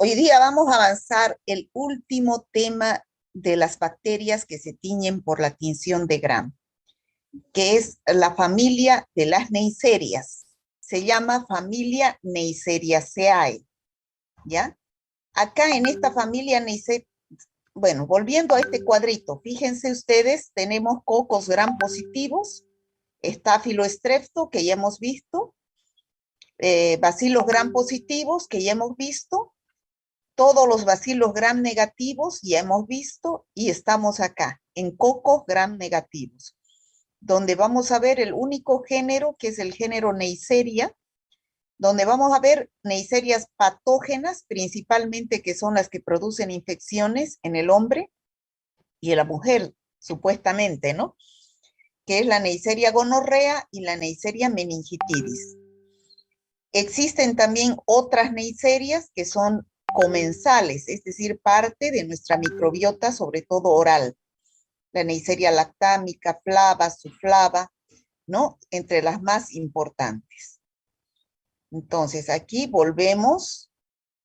Hoy día vamos a avanzar el último tema de las bacterias que se tiñen por la tinción de Gram, que es la familia de las neiserias. Se llama familia Neiseriaceae, ¿ya? Acá en esta familia Neiseriaceae, bueno, volviendo a este cuadrito, fíjense ustedes, tenemos cocos gram positivos, Staphylostreptococcus strepto, que ya hemos visto, bacilos gram positivos, que ya hemos visto, todos los bacilos gram negativos, ya hemos visto, y estamos acá, en cocos gram negativos, donde vamos a ver el único género, que es el género Neisseria, donde vamos a ver neiserias patógenas, principalmente que son las que producen infecciones en el hombre y en la mujer, supuestamente, ¿no? Que es la Neisseria gonorrea y la Neisseria meningitidis. Existen también otras neiserias que son comensales, es decir, parte de nuestra microbiota, sobre todo oral. La Neisseria lactámica, flava, subflava, ¿no? Entre las más importantes. Entonces, aquí volvemos,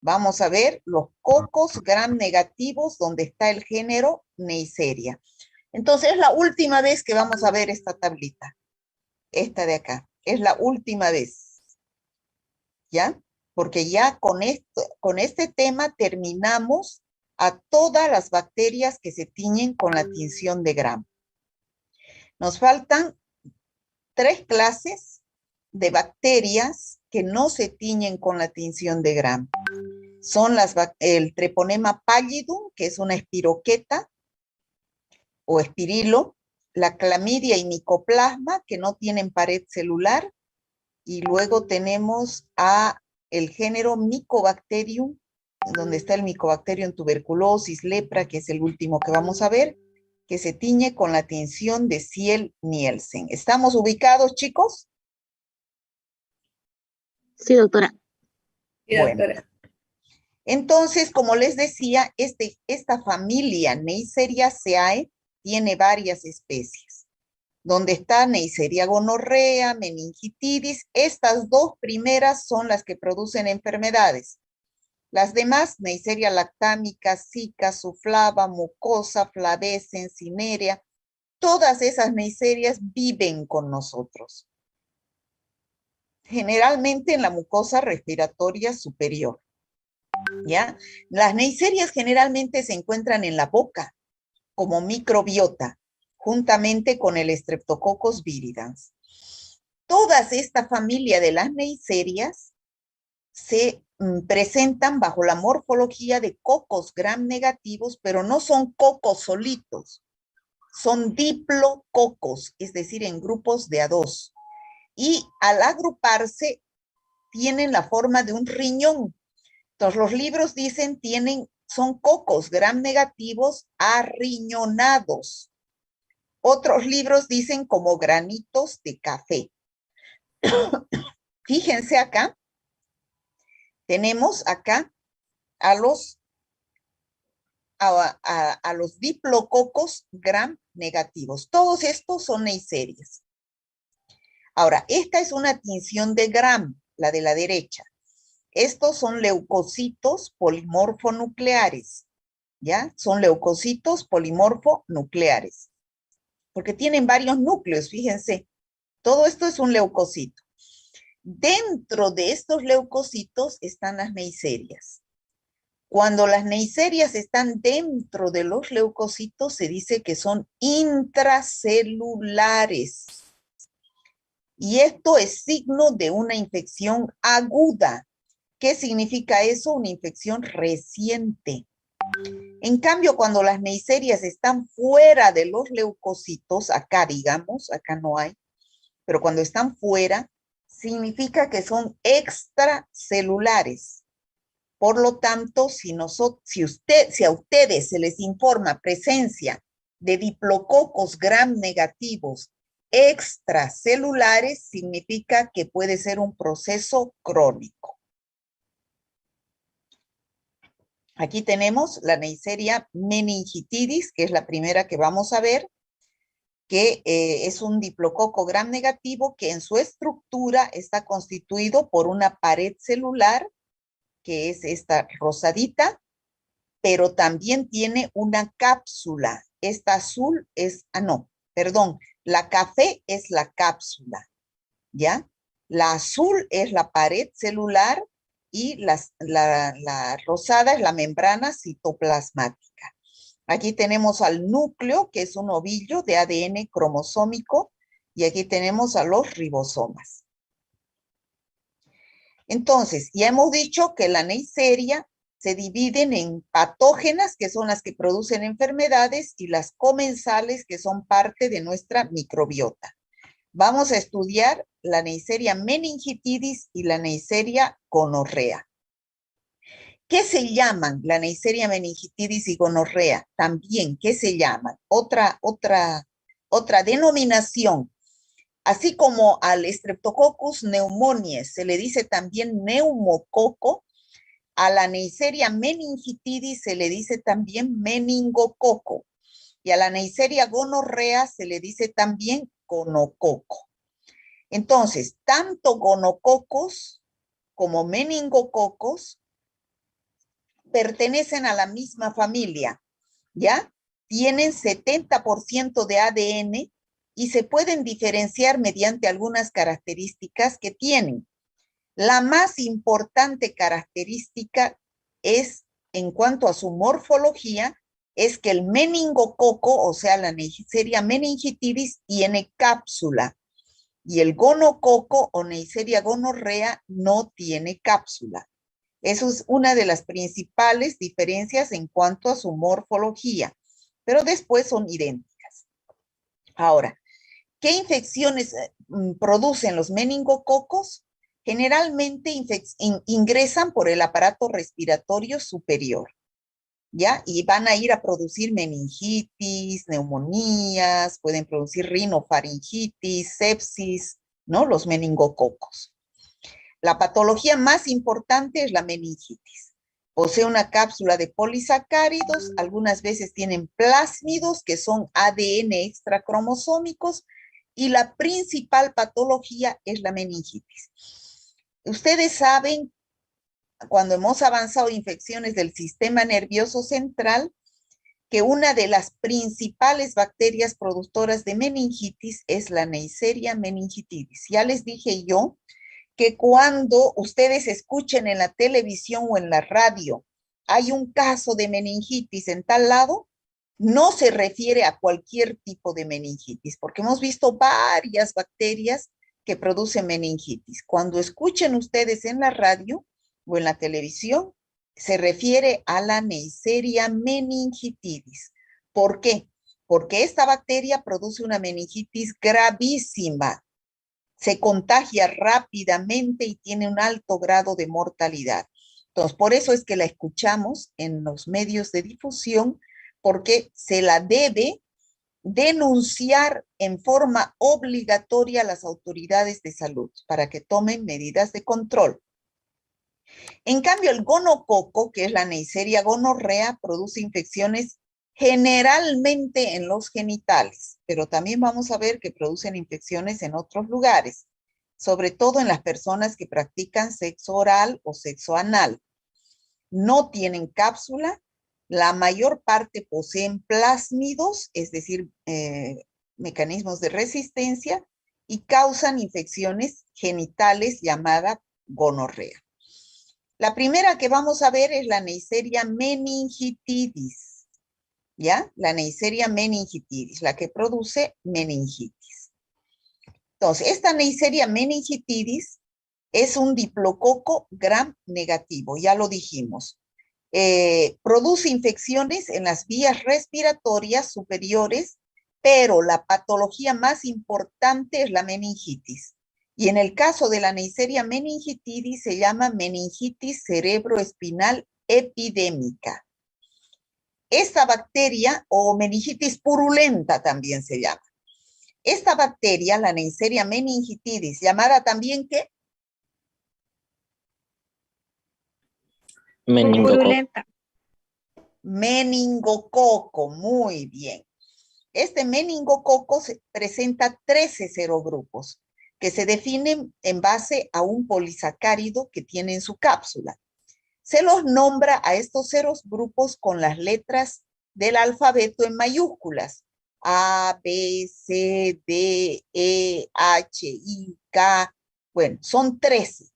vamos a ver los cocos gram negativos donde está el género Neisseria. Entonces, es la última vez que vamos a ver esta tablita, esta de acá, es la última vez, ¿ya? Porque ya con este tema terminamos a todas las bacterias que se tiñen con la tinción de Gram. Nos faltan 3 clases de bacterias que no se tiñen con la tinción de Gram. Son el Treponema pallidum, que es una espiroqueta o espirilo, la clamidia y micoplasma, que no tienen pared celular, y luego tenemos a el género Mycobacterium, donde está el Mycobacterium tuberculosis, lepra, que es el último que vamos a ver, que se tiñe con la tinción de Ziel-Nielsen. ¿Estamos ubicados, chicos? Sí, doctora. Sí, doctora. Bueno. Entonces, como les decía, esta familia Neiseriaceae tiene varias especies, donde está Neisseria gonorrea, meningitidis. Estas 2 primeras son las que producen enfermedades. Las demás, Neisseria lactámica, Zika, subflava, mucosa, flavescens, cinerea, todas esas neiserias viven con nosotros. Generalmente en la mucosa respiratoria superior. ¿Ya? Las neiserias generalmente se encuentran en la boca como microbiota, juntamente con el Streptococcus viridans. Todas esta familia de las neiserias se presentan bajo la morfología de cocos gram negativos, pero no son cocos solitos, son diplococos, es decir, en grupos de a 2. Y al agruparse tienen la forma de un riñón. Entonces los libros dicen son cocos gram negativos arriñonados. Otros libros dicen como granitos de café. Fíjense acá, tenemos acá a los diplococos gram negativos. Todos estos son neiserias. Ahora, esta es una tinción de Gram, la de la derecha. Estos son leucocitos polimorfonucleares, ¿ya? Son leucocitos polimorfonucleares, porque tienen varios núcleos, fíjense. Todo esto es un leucocito. Dentro de estos leucocitos están las neiserias. Cuando las neiserias están dentro de los leucocitos, se dice que son intracelulares. Y esto es signo de una infección aguda. ¿Qué significa eso? Una infección reciente. En cambio, cuando las neiserias están fuera de los leucocitos, acá digamos, acá no hay, pero cuando están fuera, significa que son extracelulares. Por lo tanto, si a ustedes se les informa presencia de diplococos gram negativos extracelulares, significa que puede ser un proceso crónico. Aquí tenemos la Neisseria meningitidis, que es la primera que vamos a ver, que es un diplococo gram negativo que en su estructura está constituido por una pared celular que es esta rosadita, pero también tiene una cápsula. Esta azul es, no, perdón, la café es la cápsula, ¿ya? La azul es la pared celular y la rosada es la membrana citoplasmática. Aquí tenemos al núcleo, que es un ovillo de ADN cromosómico, y aquí tenemos a los ribosomas. Entonces, ya hemos dicho que la Neisseria se dividen en patógenas, que son las que producen enfermedades, y las comensales, que son parte de nuestra microbiota. Vamos a estudiar la Neisseria meningitidis y la Neisseria gonorrea. ¿Qué se llaman la Neisseria meningitidis y gonorrea? También, ¿qué se llaman? Otra denominación. Así como al Streptococcus pneumoniae se le dice también neumococo, a la Neisseria meningitidis se le dice también meningococo, y a la Neisseria gonorrea se le dice también gonococo. Entonces, tanto gonococos como meningococos pertenecen a la misma familia, ¿ya? Tienen 70% de ADN y se pueden diferenciar mediante algunas características que tienen. La más importante característica es, en cuanto a su morfología, es que el meningococo, o sea, la Neisseria meningitidis, tiene cápsula, y el gonococo o Neisseria gonorrea no tiene cápsula. Eso es una de las principales diferencias en cuanto a su morfología, pero después son idénticas. Ahora, ¿qué infecciones producen los meningococos? Generalmente ingresan por el aparato respiratorio superior, ¿ya? Y van a ir a producir meningitis, neumonías, pueden producir rinofaringitis, sepsis, ¿no? Los meningococos. La patología más importante es la meningitis. Posee una cápsula de polisacáridos, algunas veces tienen plásmidos, que son ADN extracromosómicos, y la principal patología es la meningitis. Ustedes saben, cuando hemos avanzado infecciones del sistema nervioso central, que una de las principales bacterias productoras de meningitis es la Neisseria meningitidis. Ya les dije yo que cuando ustedes escuchen en la televisión o en la radio, hay un caso de meningitis en tal lado, no se refiere a cualquier tipo de meningitis, porque hemos visto varias bacterias que producen meningitis. Cuando escuchen ustedes en la radio o en la televisión, se refiere a la Neisseria meningitidis. ¿Por qué? Porque esta bacteria produce una meningitis gravísima, se contagia rápidamente y tiene un alto grado de mortalidad. Entonces, por eso es que la escuchamos en los medios de difusión, porque se la debe denunciar en forma obligatoria a las autoridades de salud para que tomen medidas de control. En cambio, el gonococo, que es la Neisseria gonorrea, produce infecciones generalmente en los genitales, pero también vamos a ver que producen infecciones en otros lugares, sobre todo en las personas que practican sexo oral o sexo anal. No tienen cápsula, la mayor parte poseen plásmidos, es decir, mecanismos de resistencia, y causan infecciones genitales llamada gonorrea. La primera que vamos a ver es la Neisseria meningitidis, ¿ya? La Neisseria meningitidis, la que produce meningitis. Entonces, esta Neisseria meningitidis es un diplococo gram negativo, ya lo dijimos. Produce infecciones en las vías respiratorias superiores, pero la patología más importante es la meningitis. Y en el caso de la Neisseria meningitidis se llama meningitis cerebroespinal epidémica. Esta bacteria, o meningitis purulenta también se llama. Esta bacteria, la Neisseria meningitidis, llamada también ¿qué? Meningococo. Meningococo, muy bien. Este meningococo presenta 13 serogrupos que se definen en base a un polisacárido que tiene en su cápsula. Se los nombra a estos serogrupos con las letras del alfabeto en mayúsculas. A, B, C, D, E, H, I, K. Bueno, son 13,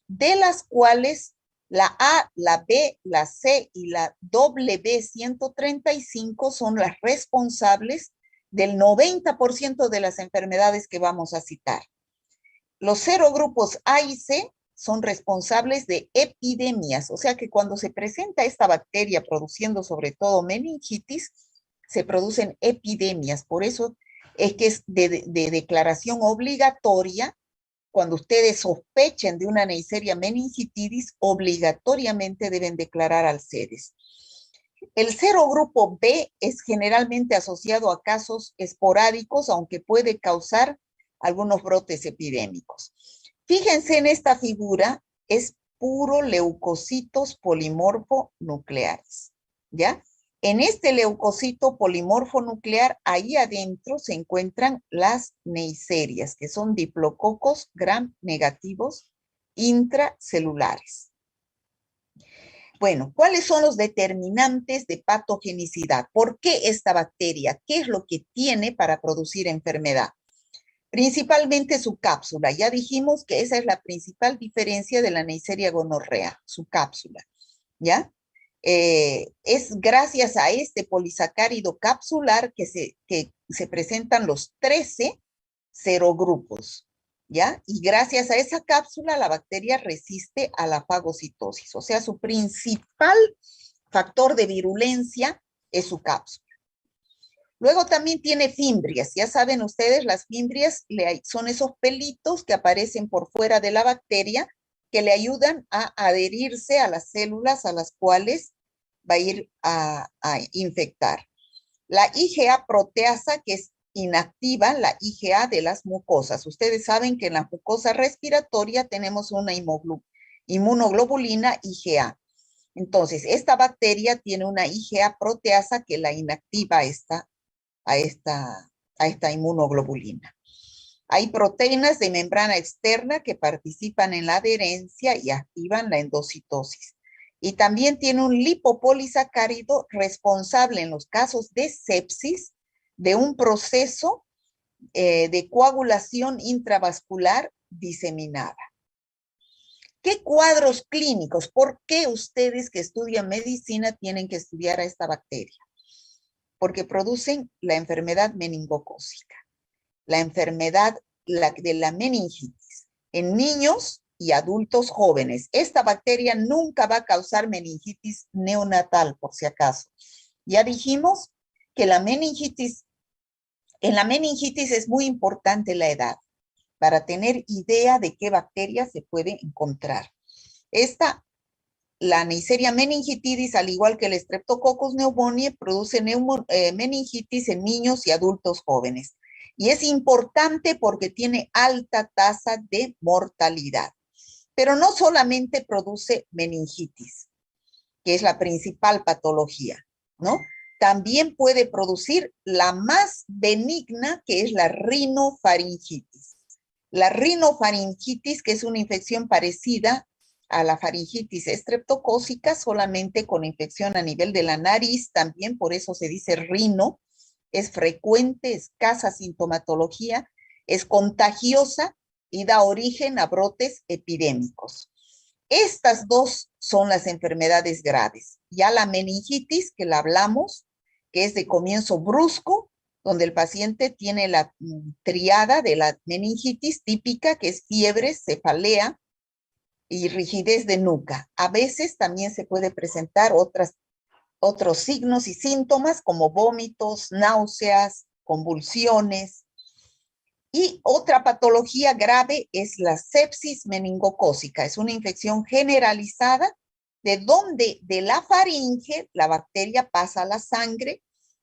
de las cuales la A, la B, la C y la W135 son las responsables del 90% de las enfermedades que vamos a citar. Los serogrupos A y C son responsables de epidemias, o sea que cuando se presenta esta bacteria produciendo sobre todo meningitis, se producen epidemias. Por eso es que es de declaración obligatoria. Cuando ustedes sospechen de una Neisseria meningitidis, obligatoriamente deben declarar al CEDES. El serogrupo B es generalmente asociado a casos esporádicos, aunque puede causar algunos brotes epidémicos. Fíjense en esta figura, es puro leucocitos polimorfo nucleares, ¿ya? En este leucocito polimorfo nuclear, ahí adentro se encuentran las neiserias, que son diplococos gram negativos intracelulares. Bueno, ¿cuáles son los determinantes de patogenicidad? ¿Por qué esta bacteria? ¿Qué es lo que tiene para producir enfermedad? Principalmente su cápsula. Ya dijimos que esa es la principal diferencia de la Neisseria gonorrea, su cápsula, ¿ya? Es gracias a este polisacárido capsular que se presentan los 13 serogrupos, ¿ya? Y gracias a esa cápsula la bacteria resiste a la fagocitosis, o sea, su principal factor de virulencia es su cápsula. Luego también tiene fimbrias. Ya saben ustedes, las fimbrias son esos pelitos que aparecen por fuera de la bacteria que le ayudan a adherirse a las células a las cuales va a ir a infectar. La IgA proteasa, que es inactiva, la IgA de las mucosas. Ustedes saben que en la mucosa respiratoria tenemos una inmunoglobulina IgA. Entonces, esta bacteria tiene una IgA proteasa que la inactiva a esta inmunoglobulina. Hay proteínas de membrana externa que participan en la adherencia y activan la endocitosis. Y también tiene un lipopolisacárido responsable en los casos de sepsis de un proceso de coagulación intravascular diseminada. ¿Qué cuadros clínicos? ¿Por qué ustedes que estudian medicina tienen que estudiar a esta bacteria? Porque producen la enfermedad meningocócica, la enfermedad de la meningitis en niños y adultos jóvenes. Esta bacteria nunca va a causar meningitis neonatal, por si acaso. Ya dijimos que en la meningitis es muy importante la edad para tener idea de qué bacteria se puede encontrar. La Neisseria meningitidis, al igual que el Streptococcus pneumoniae, produce meningitis en niños y adultos jóvenes. Y es importante porque tiene alta tasa de mortalidad. Pero no solamente produce meningitis, que es la principal patología, ¿no? También puede producir la más benigna, que es la rinofaringitis. La rinofaringitis, que es una infección parecida a la faringitis estreptocócica, solamente con infección a nivel de la nariz, también por eso se dice rino, es frecuente, escasa sintomatología, es contagiosa y da origen a brotes epidémicos. Estas dos son las enfermedades graves. Ya la meningitis, que la hablamos, que es de comienzo brusco, donde el paciente tiene la triada de la meningitis típica, que es fiebre, cefalea y rigidez de nuca. A veces también se puede presentar otros signos y síntomas como vómitos, náuseas, convulsiones. Y otra patología grave es la sepsis meningocócica. Es una infección generalizada de donde de la faringe la bacteria pasa a la sangre,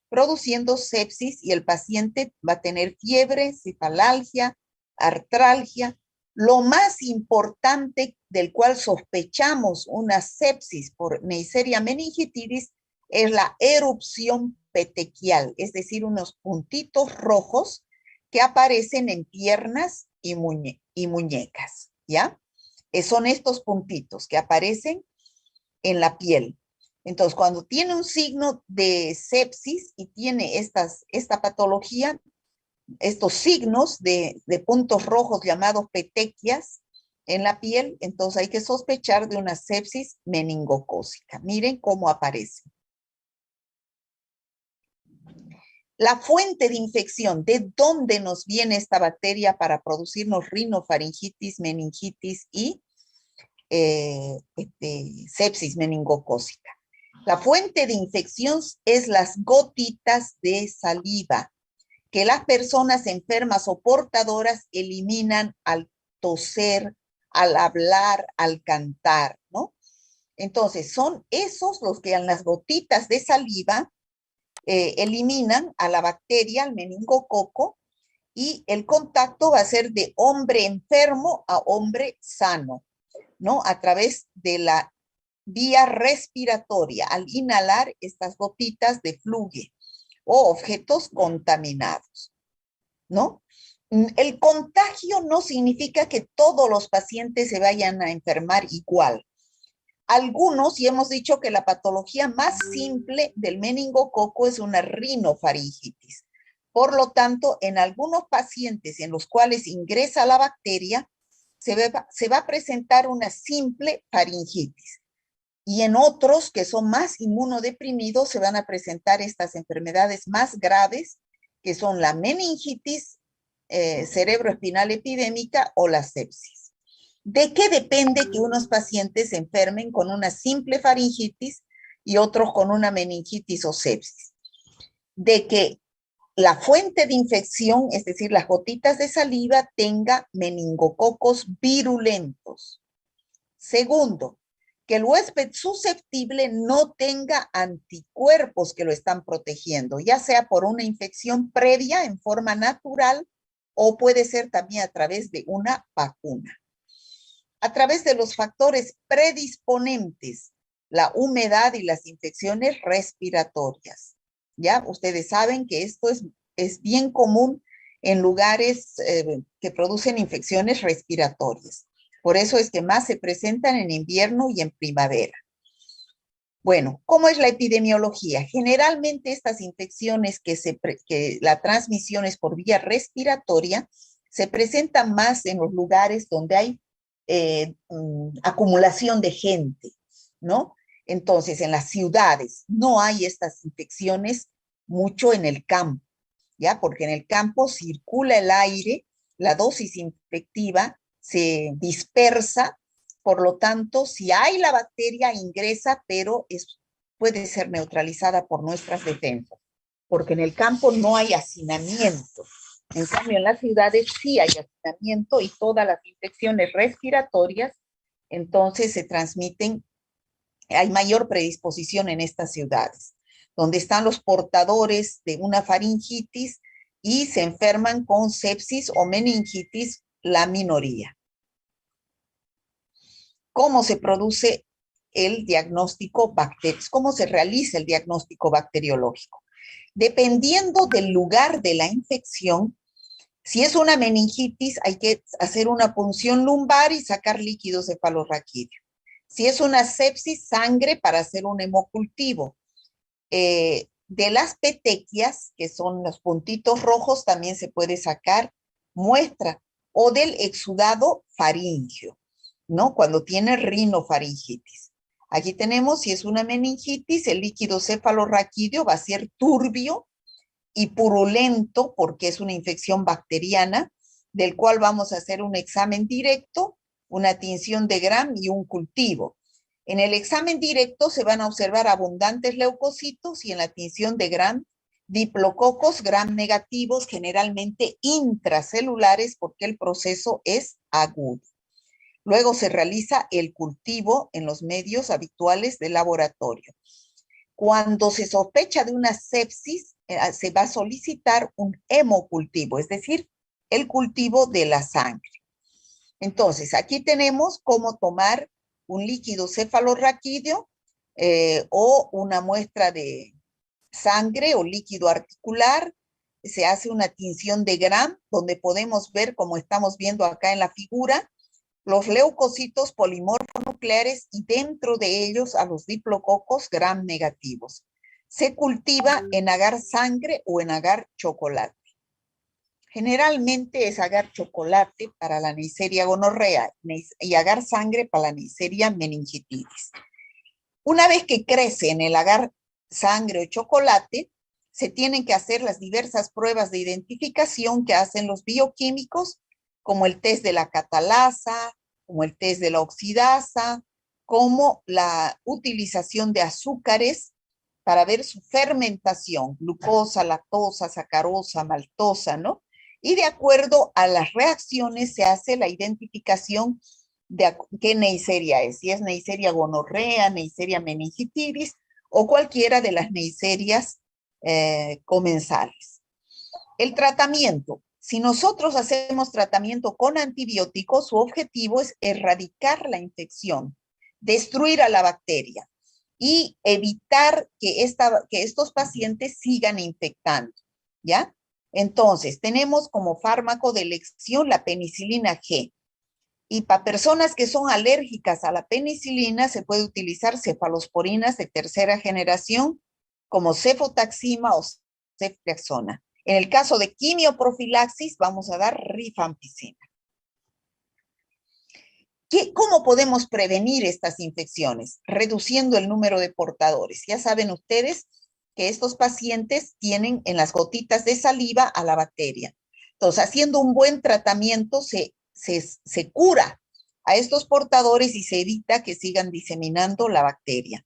produciendo sepsis y el paciente va a tener fiebre, cefalalgia, artralgia. Lo más importante del cual sospechamos una sepsis por Neisseria meningitidis es la erupción petequial, es decir, unos puntitos rojos que aparecen en piernas y muñecas, ¿ya? Son estos puntitos que aparecen en la piel. Entonces, cuando tiene un signo de sepsis y tiene esta patología, estos signos de puntos rojos llamados petequias en la piel, entonces hay que sospechar de una sepsis meningocócica. Miren cómo aparece. La fuente de infección, ¿de dónde nos viene esta bacteria para producirnos rinofaringitis, meningitis y sepsis meningocócica? La fuente de infección es las gotitas de saliva que las personas enfermas o portadoras eliminan al toser, al hablar, al cantar, ¿no? Entonces, son esos los que en las gotitas de saliva eliminan a la bacteria, al meningococo, y el contacto va a ser de hombre enfermo a hombre sano, ¿no? A través de la vía respiratoria, al inhalar estas gotitas de flujo o objetos contaminados, ¿no? El contagio no significa que todos los pacientes se vayan a enfermar igual. Algunos, y hemos dicho que la patología más simple del meningococo es una rinofaringitis. Por lo tanto, en algunos pacientes en los cuales ingresa la bacteria, se va a presentar una simple faringitis. Y en otros que son más inmunodeprimidos se van a presentar estas enfermedades más graves, que son la meningitis cerebroespinal epidémica o la sepsis. ¿De qué depende que unos pacientes se enfermen con una simple faringitis y otros con una meningitis o sepsis? De que la fuente de infección, es decir, las gotitas de saliva, tenga meningococos virulentos. Segundo, que el huésped susceptible no tenga anticuerpos que lo están protegiendo, ya sea por una infección previa en forma natural o puede ser también a través de una vacuna. A través de los factores predisponentes, la humedad y las infecciones respiratorias. Ya, ustedes saben que esto es bien común en lugares que producen infecciones respiratorias. Por eso es que más se presentan en invierno y en primavera. Bueno, ¿cómo es la epidemiología? Generalmente estas infecciones que la transmisión es por vía respiratoria se presentan más en los lugares donde hay acumulación de gente, ¿no? Entonces, en las ciudades no hay estas infecciones mucho en el campo, ¿ya? Porque en el campo circula el aire, la dosis infectiva se dispersa, por lo tanto, si hay la bacteria, ingresa, pero puede ser neutralizada por nuestras defensas, porque en el campo no hay hacinamiento. En cambio, en las ciudades sí hay hacinamiento y todas las infecciones respiratorias, entonces se transmiten, hay mayor predisposición en estas ciudades, donde están los portadores de una faringitis y se enferman con sepsis o meningitis, la minoría. ¿Cómo se produce el diagnóstico bacteriológico? ¿Cómo se realiza el diagnóstico bacteriológico? Dependiendo del lugar de la infección, si es una meningitis, hay que hacer una punción lumbar y sacar líquido cefalorraquídeo. Si es una sepsis, sangre para hacer un hemocultivo. De las petequias, que son los puntitos rojos, también se puede sacar muestra, o del exudado faríngeo, ¿no? Cuando tiene rinofaringitis. Aquí tenemos, si es una meningitis, el líquido cefalorraquídeo va a ser turbio y purulento porque es una infección bacteriana, del cual vamos a hacer un examen directo, una tinción de Gram y un cultivo. En el examen directo se van a observar abundantes leucocitos y en la tinción de Gram, diplococos Gram negativos, generalmente intracelulares porque el proceso es agudo. Luego se realiza el cultivo en los medios habituales de laboratorio. Cuando se sospecha de una sepsis, se va a solicitar un hemocultivo, es decir, el cultivo de la sangre. Entonces, aquí tenemos cómo tomar un líquido cefalorraquídeo o una muestra de sangre o líquido articular. Se hace una tinción de Gram, donde podemos ver, como estamos viendo acá en la figura, los leucocitos polimorfos nucleares y dentro de ellos a los diplococos gram negativos. Se cultiva en agar sangre o en agar chocolate. Generalmente es agar chocolate para la Neisseria gonorrea y agar sangre para la Neisseria meningitidis. Una vez que crece en el agar sangre o chocolate, se tienen que hacer las diversas pruebas de identificación que hacen los bioquímicos, como el test de la catalasa, como el test de la oxidasa, como la utilización de azúcares para ver su fermentación, glucosa, lactosa, sacarosa, maltosa, ¿no? Y de acuerdo a las reacciones se hace la identificación de qué Neisseria es, si es Neisseria gonorrea, Neisseria meningitidis o cualquiera de las Neisserias comensales. El tratamiento. Si nosotros hacemos tratamiento con antibióticos, su objetivo es erradicar la infección, destruir a la bacteria y evitar que estos pacientes sigan infectando, ¿ya? Entonces, tenemos como fármaco de elección la penicilina G. Y para personas que son alérgicas a la penicilina, se puede utilizar cefalosporinas de tercera generación, como cefotaxima o ceftriaxona. En el caso de quimioprofilaxis, vamos a dar rifampicina. ¿Cómo podemos prevenir estas infecciones? Reduciendo el número de portadores. Ya saben ustedes que estos pacientes tienen en las gotitas de saliva a la bacteria. Entonces, haciendo un buen tratamiento se cura a estos portadores y se evita que sigan diseminando la bacteria.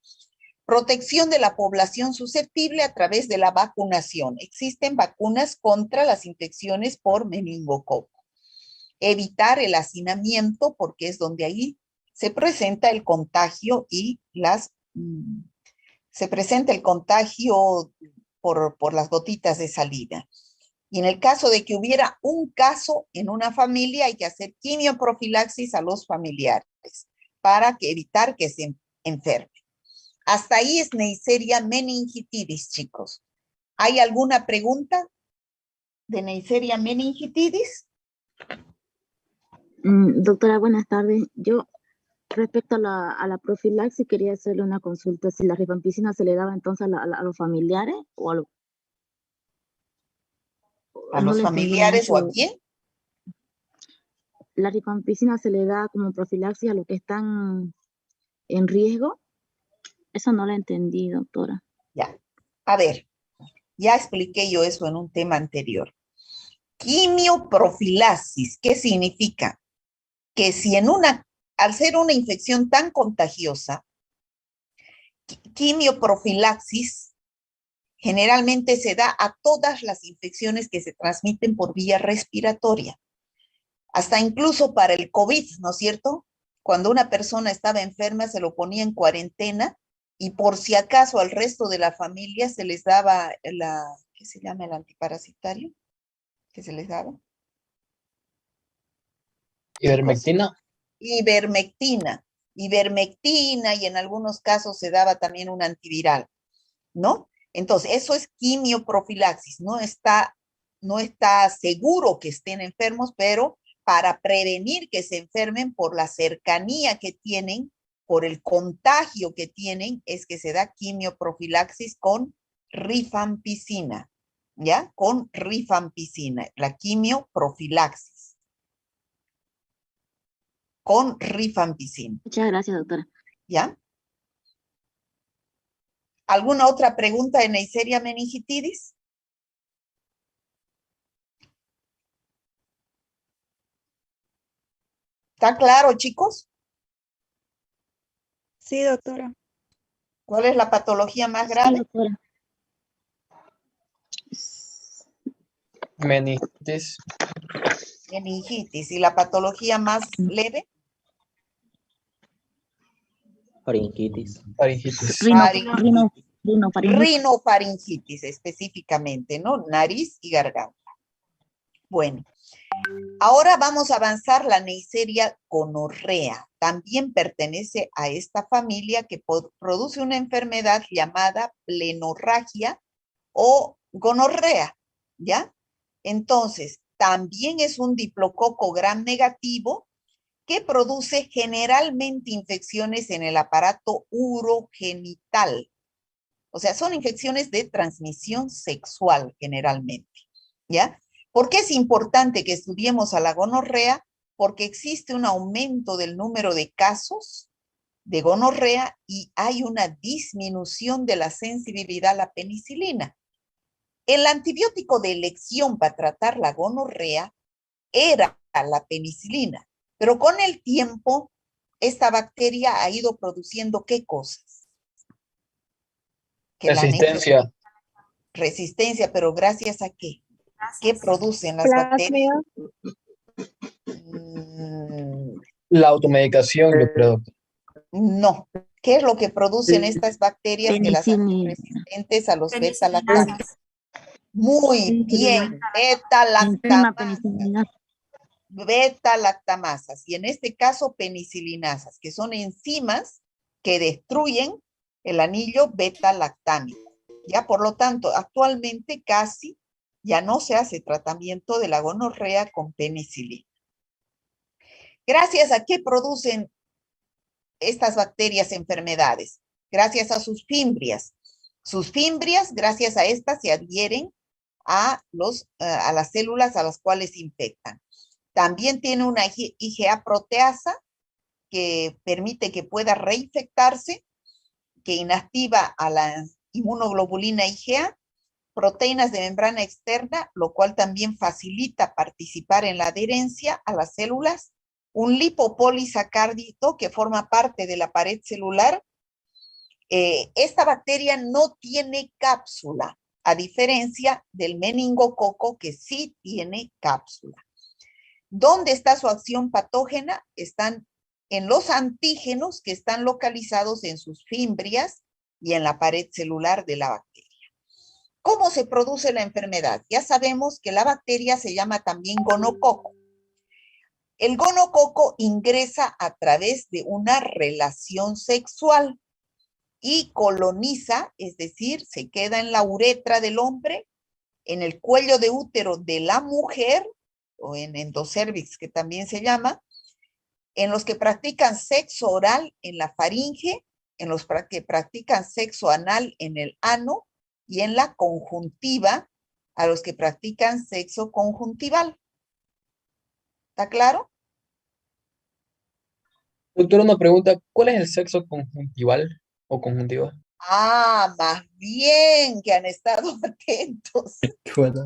Protección de la población susceptible a través de la vacunación. Existen vacunas contra las infecciones por meningococo. Evitar el hacinamiento porque es donde ahí se presenta el contagio y se presenta el contagio por las gotitas de saliva. Y en el caso de que hubiera un caso en una familia, hay que hacer quimioprofilaxis a los familiares para evitar que se enfermen. Hasta ahí es Neisseria meningitidis, chicos. ¿Hay alguna pregunta de Neisseria meningitidis? Doctora, buenas tardes. Yo, respecto a la profilaxis, quería hacerle una consulta. Si la rifampicina se le daba entonces a los familiares o a los familiares o a quién? La rifampicina se le da como profilaxis a los que están en riesgo. Eso no lo entendí, doctora. Ya. A ver, ya expliqué yo eso en un tema anterior. Quimioprofilaxis, ¿qué significa? Que si al ser una infección tan contagiosa, quimioprofilaxis generalmente se da a todas las infecciones que se transmiten por vía respiratoria, hasta incluso para el COVID, ¿no es cierto? Cuando una persona estaba enferma se lo ponía en cuarentena y por si acaso al resto de la familia se les daba ¿qué se llama el antiparasitario? ¿Qué se les daba? Ivermectina. Ivermectina y en algunos casos se daba también un antiviral, ¿no? Entonces, eso es quimioprofilaxis, no está seguro que estén enfermos, pero para prevenir que se enfermen por la cercanía que tienen, por el contagio que tienen, es que se da quimioprofilaxis con rifampicina, ¿ya? Con rifampicina, la quimioprofilaxis. Con rifampicina. Muchas gracias, doctora. ¿Ya? ¿Alguna otra pregunta de Neisseria meningitidis? ¿Está claro, chicos? Sí, doctora. ¿Cuál es la patología más grave? Sí, doctora. Meningitis. Meningitis. ¿Y la patología más leve? Faringitis. Faringitis. Rinofaringitis específicamente, ¿no? Nariz y garganta. Bueno, ahora vamos a avanzar la Neisseria gonorrea. También pertenece a esta familia que produce una enfermedad llamada plenorragia o gonorrea, ¿ya? Entonces, también es un diplococo gram negativo que produce generalmente infecciones en el aparato urogenital. O sea, son infecciones de transmisión sexual generalmente, ¿ya? ¿Por qué es importante que estudiemos a la gonorrea? Porque existe un aumento del número de casos de gonorrea y hay una disminución de la sensibilidad a la penicilina. El antibiótico de elección para tratar la gonorrea era la penicilina, pero con el tiempo esta bacteria ha ido produciendo ¿qué cosas? Que Resistencia. resistencia, pero ¿gracias a qué? ¿Qué producen las bacterias? La automedicación, yo creo. No. ¿Qué es lo que producen estas bacterias que las hacen Penicilina. resistentes a los beta-lactamas? Muy Sí, bien, enzima penicilina. beta-lactamasas, y en este caso penicilinasas, que son enzimas que destruyen el anillo beta-lactámico. Ya, por lo tanto, actualmente casi ya no se hace tratamiento de la gonorrea con penicilina. ¿Gracias a qué producen estas bacterias enfermedades? Gracias a sus fimbrias. Sus fimbrias, gracias a estas, se adhieren a las células a las cuales infectan. También tiene una IgA proteasa que permite que pueda reinfectarse, que inactiva a la inmunoglobulina IgA, proteínas de membrana externa, lo cual también facilita participar en la adherencia a las células, un lipopolisacárido que forma parte de la pared celular. Esta bacteria no tiene cápsula, a diferencia del meningococo que sí tiene cápsula. ¿Dónde está su acción patógena? Están en los antígenos que están localizados en sus fimbrias y en la pared celular de la bacteria. ¿Cómo se produce la enfermedad? Ya sabemos que la bacteria se llama también gonococo. El gonococo ingresa a través de una relación sexual y coloniza, es decir, se queda en la uretra del hombre, en el cuello de útero de la mujer, o en endocervix, que también se llama, en los que practican sexo oral en la faringe, en los que practican sexo anal en el ano, y en la conjuntiva, a los que practican sexo conjuntival. ¿Está claro? Doctora, una pregunta, ¿cuál es el sexo conjuntival o conjuntiva? Ah, más bien que han estado atentos. Bueno.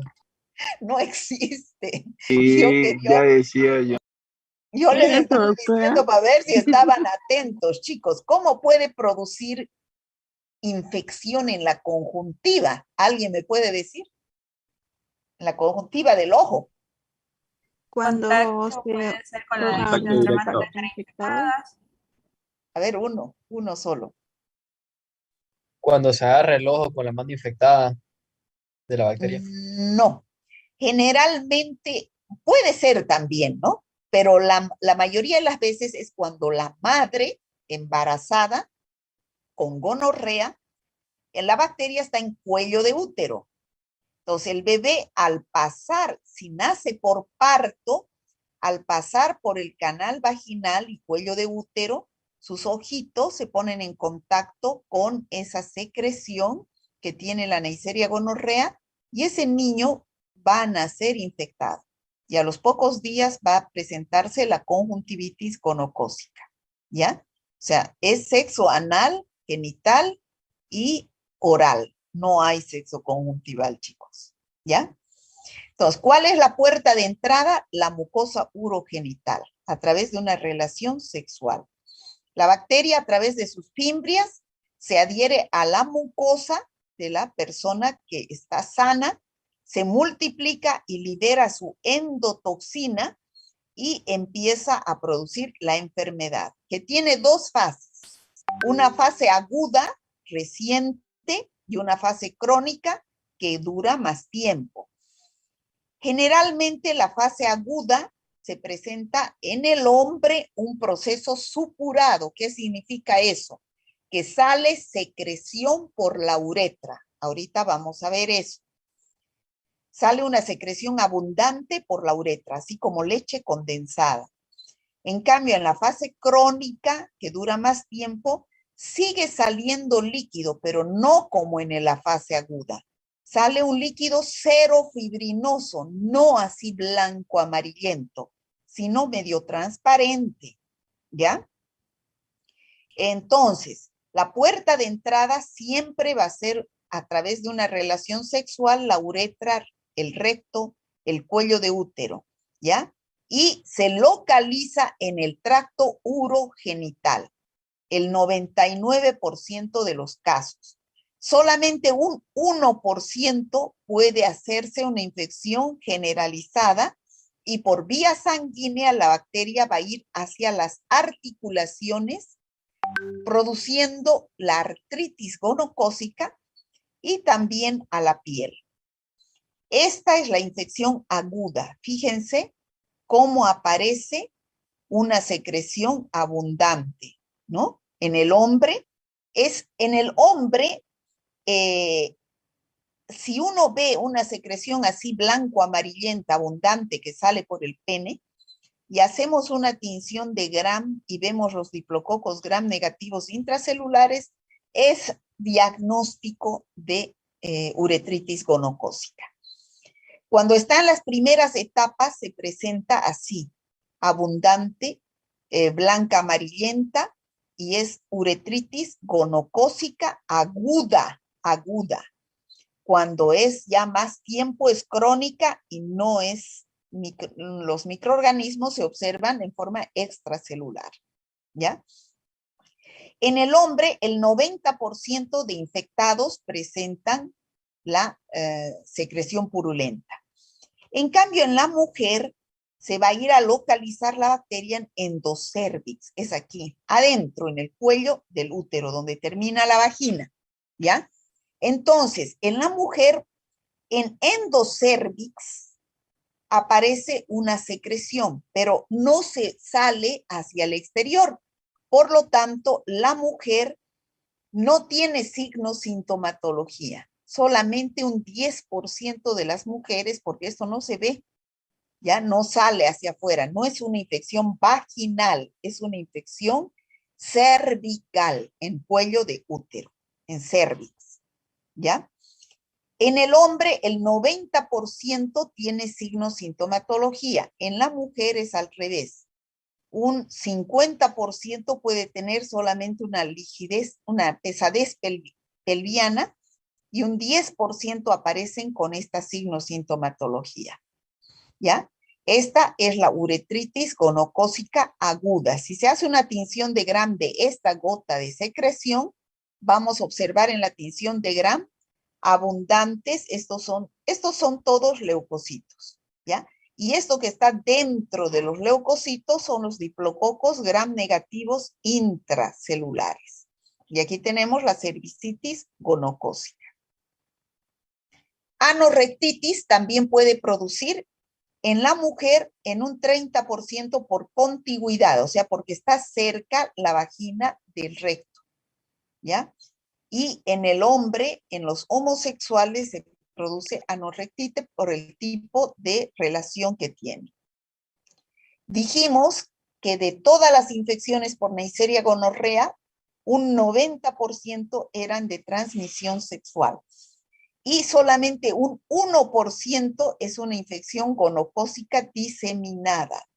No existe. Sí, ya decía yo. Yo les Eso, estaba doctora. diciendo para ver si estaban atentos, chicos. ¿Cómo puede producir infección en la conjuntiva? ¿Alguien me puede decir? En la conjuntiva del ojo. Cuando Contacto se puede ser con las toca lesiones con de las las partes infectadas. infectadas. A ver, uno solo. Cuando se agarra el ojo con la mano infectada de la bacteria. No. Generalmente puede ser también, ¿no? Pero la mayoría de las veces es cuando la madre embarazada con gonorrea, la bacteria está en cuello de útero. Entonces el bebé al pasar, si nace por parto, al pasar por el canal vaginal y cuello de útero, sus ojitos se ponen en contacto con esa secreción que tiene la Neisseria gonorrea y ese niño va a nacer infectado. Y a los pocos días va a presentarse la conjuntivitis gonocócica, ¿ya? O sea, es sexo anal, genital y oral. No hay sexo conjuntival, chicos, ¿ya? Entonces, ¿cuál es la puerta de entrada? La mucosa urogenital, a través de una relación sexual. La bacteria, a través de sus fimbrias, se adhiere a la mucosa de la persona que está sana, se multiplica y libera su endotoxina y empieza a producir la enfermedad, que tiene dos fases. Una fase aguda, reciente, y una fase crónica que dura más tiempo. Generalmente la fase aguda se presenta en el hombre un proceso supurado. ¿Qué significa eso? Que sale secreción por la uretra. Ahorita vamos a ver eso. Sale una secreción abundante por la uretra, así como leche condensada. En cambio, en la fase crónica, que dura más tiempo, sigue saliendo líquido, pero no como en la fase aguda. Sale un líquido cero fibrinoso, no así blanco amarillento, sino medio transparente, ¿ya? Entonces, la puerta de entrada siempre va a ser a través de una relación sexual, la uretra, el recto, el cuello de útero, ¿ya? Y se localiza en el tracto urogenital, el 99% de los casos. Solamente un 1% puede hacerse una infección generalizada y por vía sanguínea la bacteria va a ir hacia las articulaciones, produciendo la artritis gonocócica y también a la piel. Esta es la infección aguda. Fíjense cómo aparece una secreción abundante, ¿no? En el hombre, si uno ve una secreción así blanco-amarillenta, abundante, que sale por el pene, y hacemos una tinción de Gram y vemos los diplococos Gram negativos intracelulares, es diagnóstico de uretritis gonocócica. Cuando está en las primeras etapas se presenta así, abundante, blanca amarillenta, y es uretritis gonocócica aguda. Cuando es ya más tiempo es crónica y no es, los microorganismos se observan en forma extracelular, ¿ya? En el hombre, el 90% de infectados presentan la secreción purulenta. En cambio, en la mujer se va a ir a localizar la bacteria en endocervix, es aquí, adentro, en el cuello del útero, donde termina la vagina, ¿ya? Entonces, en la mujer, en endocervix, aparece una secreción, pero no se sale hacia el exterior. Por lo tanto, la mujer no tiene signos sintomatología. Solamente un 10% de las mujeres, porque esto no se ve, ya no sale hacia afuera. No es una infección vaginal, es una infección cervical, en cuello de útero, en cervix, ¿ya? En el hombre, el 90% tiene signos sintomatología. En la mujer es al revés. Un 50% puede tener solamente una rigidez, una pesadez pelviana, y un 10% aparecen con esta signo-sintomatología, ¿ya? Esta es la uretritis gonocócica aguda. Si se hace una tinción de Gram de esta gota de secreción, vamos a observar en la tinción de Gram abundantes, estos son todos leucocitos, ¿ya? Y esto que está dentro de los leucocitos son los diplococos Gram negativos intracelulares. Y aquí tenemos la cervicitis gonocócica. Anorrectitis también puede producir en la mujer en un 30% por contigüidad, o sea, porque está cerca la vagina del recto, ¿ya? Y en el hombre, en los homosexuales, se produce anorrectitis por el tipo de relación que tiene. Dijimos que de todas las infecciones por Neisseria gonorrea, un 90% eran de transmisión sexual. Y solamente un 1% es una infección gonocócica diseminada,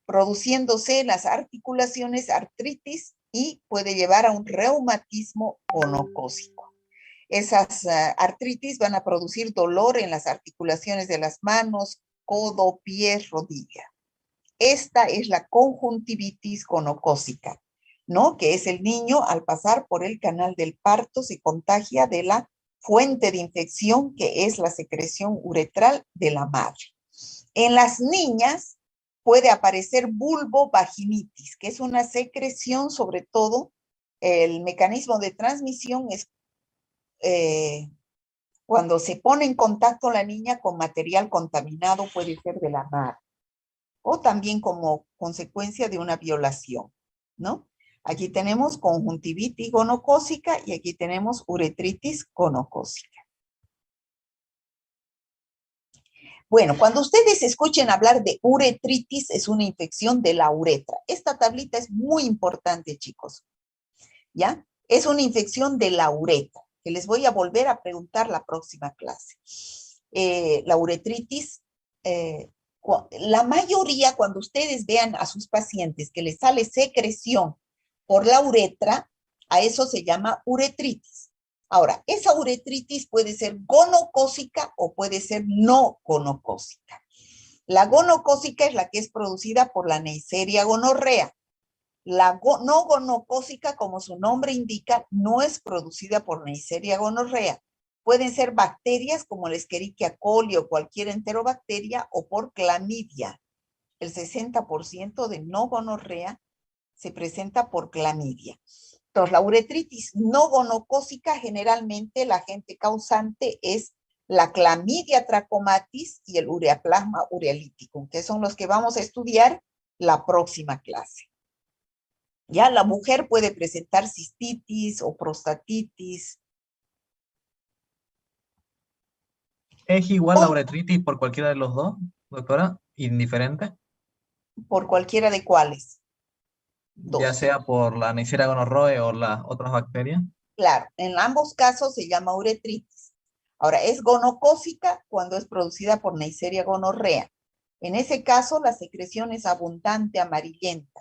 produciéndose en las articulaciones artritis y puede llevar a un reumatismo gonocócico. Esas artritis van a producir dolor en las articulaciones de las manos, codo, pies, rodilla. Esta es la conjuntivitis gonocócica, ¿no? Que es el niño al pasar por el canal del parto se contagia de la fuente de infección que es la secreción uretral de la madre. En las niñas puede aparecer vulvovaginitis, que es una secreción, sobre todo, el mecanismo de transmisión es cuando se pone en contacto la niña con material contaminado, puede ser de la madre, o también como consecuencia de una violación, ¿no? Aquí tenemos conjuntivitis gonocócica y aquí tenemos uretritis gonocócica. Bueno, cuando ustedes escuchen hablar de uretritis, es una infección de la uretra. Esta tablita es muy importante, chicos. ¿Ya? Es una infección de la uretra, que les voy a volver a preguntar la próxima clase. La uretritis, la mayoría, cuando ustedes vean a sus pacientes que les sale secreción por la uretra, a eso se llama uretritis. Ahora, esa uretritis puede ser gonocócica o puede ser no gonocócica. La gonocócica es la que es producida por la Neisseria gonorrea. La no gonocócica, como su nombre indica, no es producida por Neisseria gonorrea. Pueden ser bacterias como la Escherichia coli o cualquier enterobacteria o por clamidia. El 60% de no gonorrea se presenta por clamidia. Entonces, la uretritis no gonocócica, generalmente la agente causante es la clamidia trachomatis y el ureaplasma ureolítico, que son los que vamos a estudiar la próxima clase. Ya la mujer puede presentar cistitis o prostatitis. ¿Es igual la uretritis por cualquiera de los dos, doctora? ¿Indiferente? Por cualquiera de cuáles. Ya sea por la Neisseria gonorrhoeae o las otras bacterias. Claro, en ambos casos se llama uretritis. Ahora, es gonocócica cuando es producida por Neisseria gonorrea. En ese caso, la secreción es abundante, amarillenta.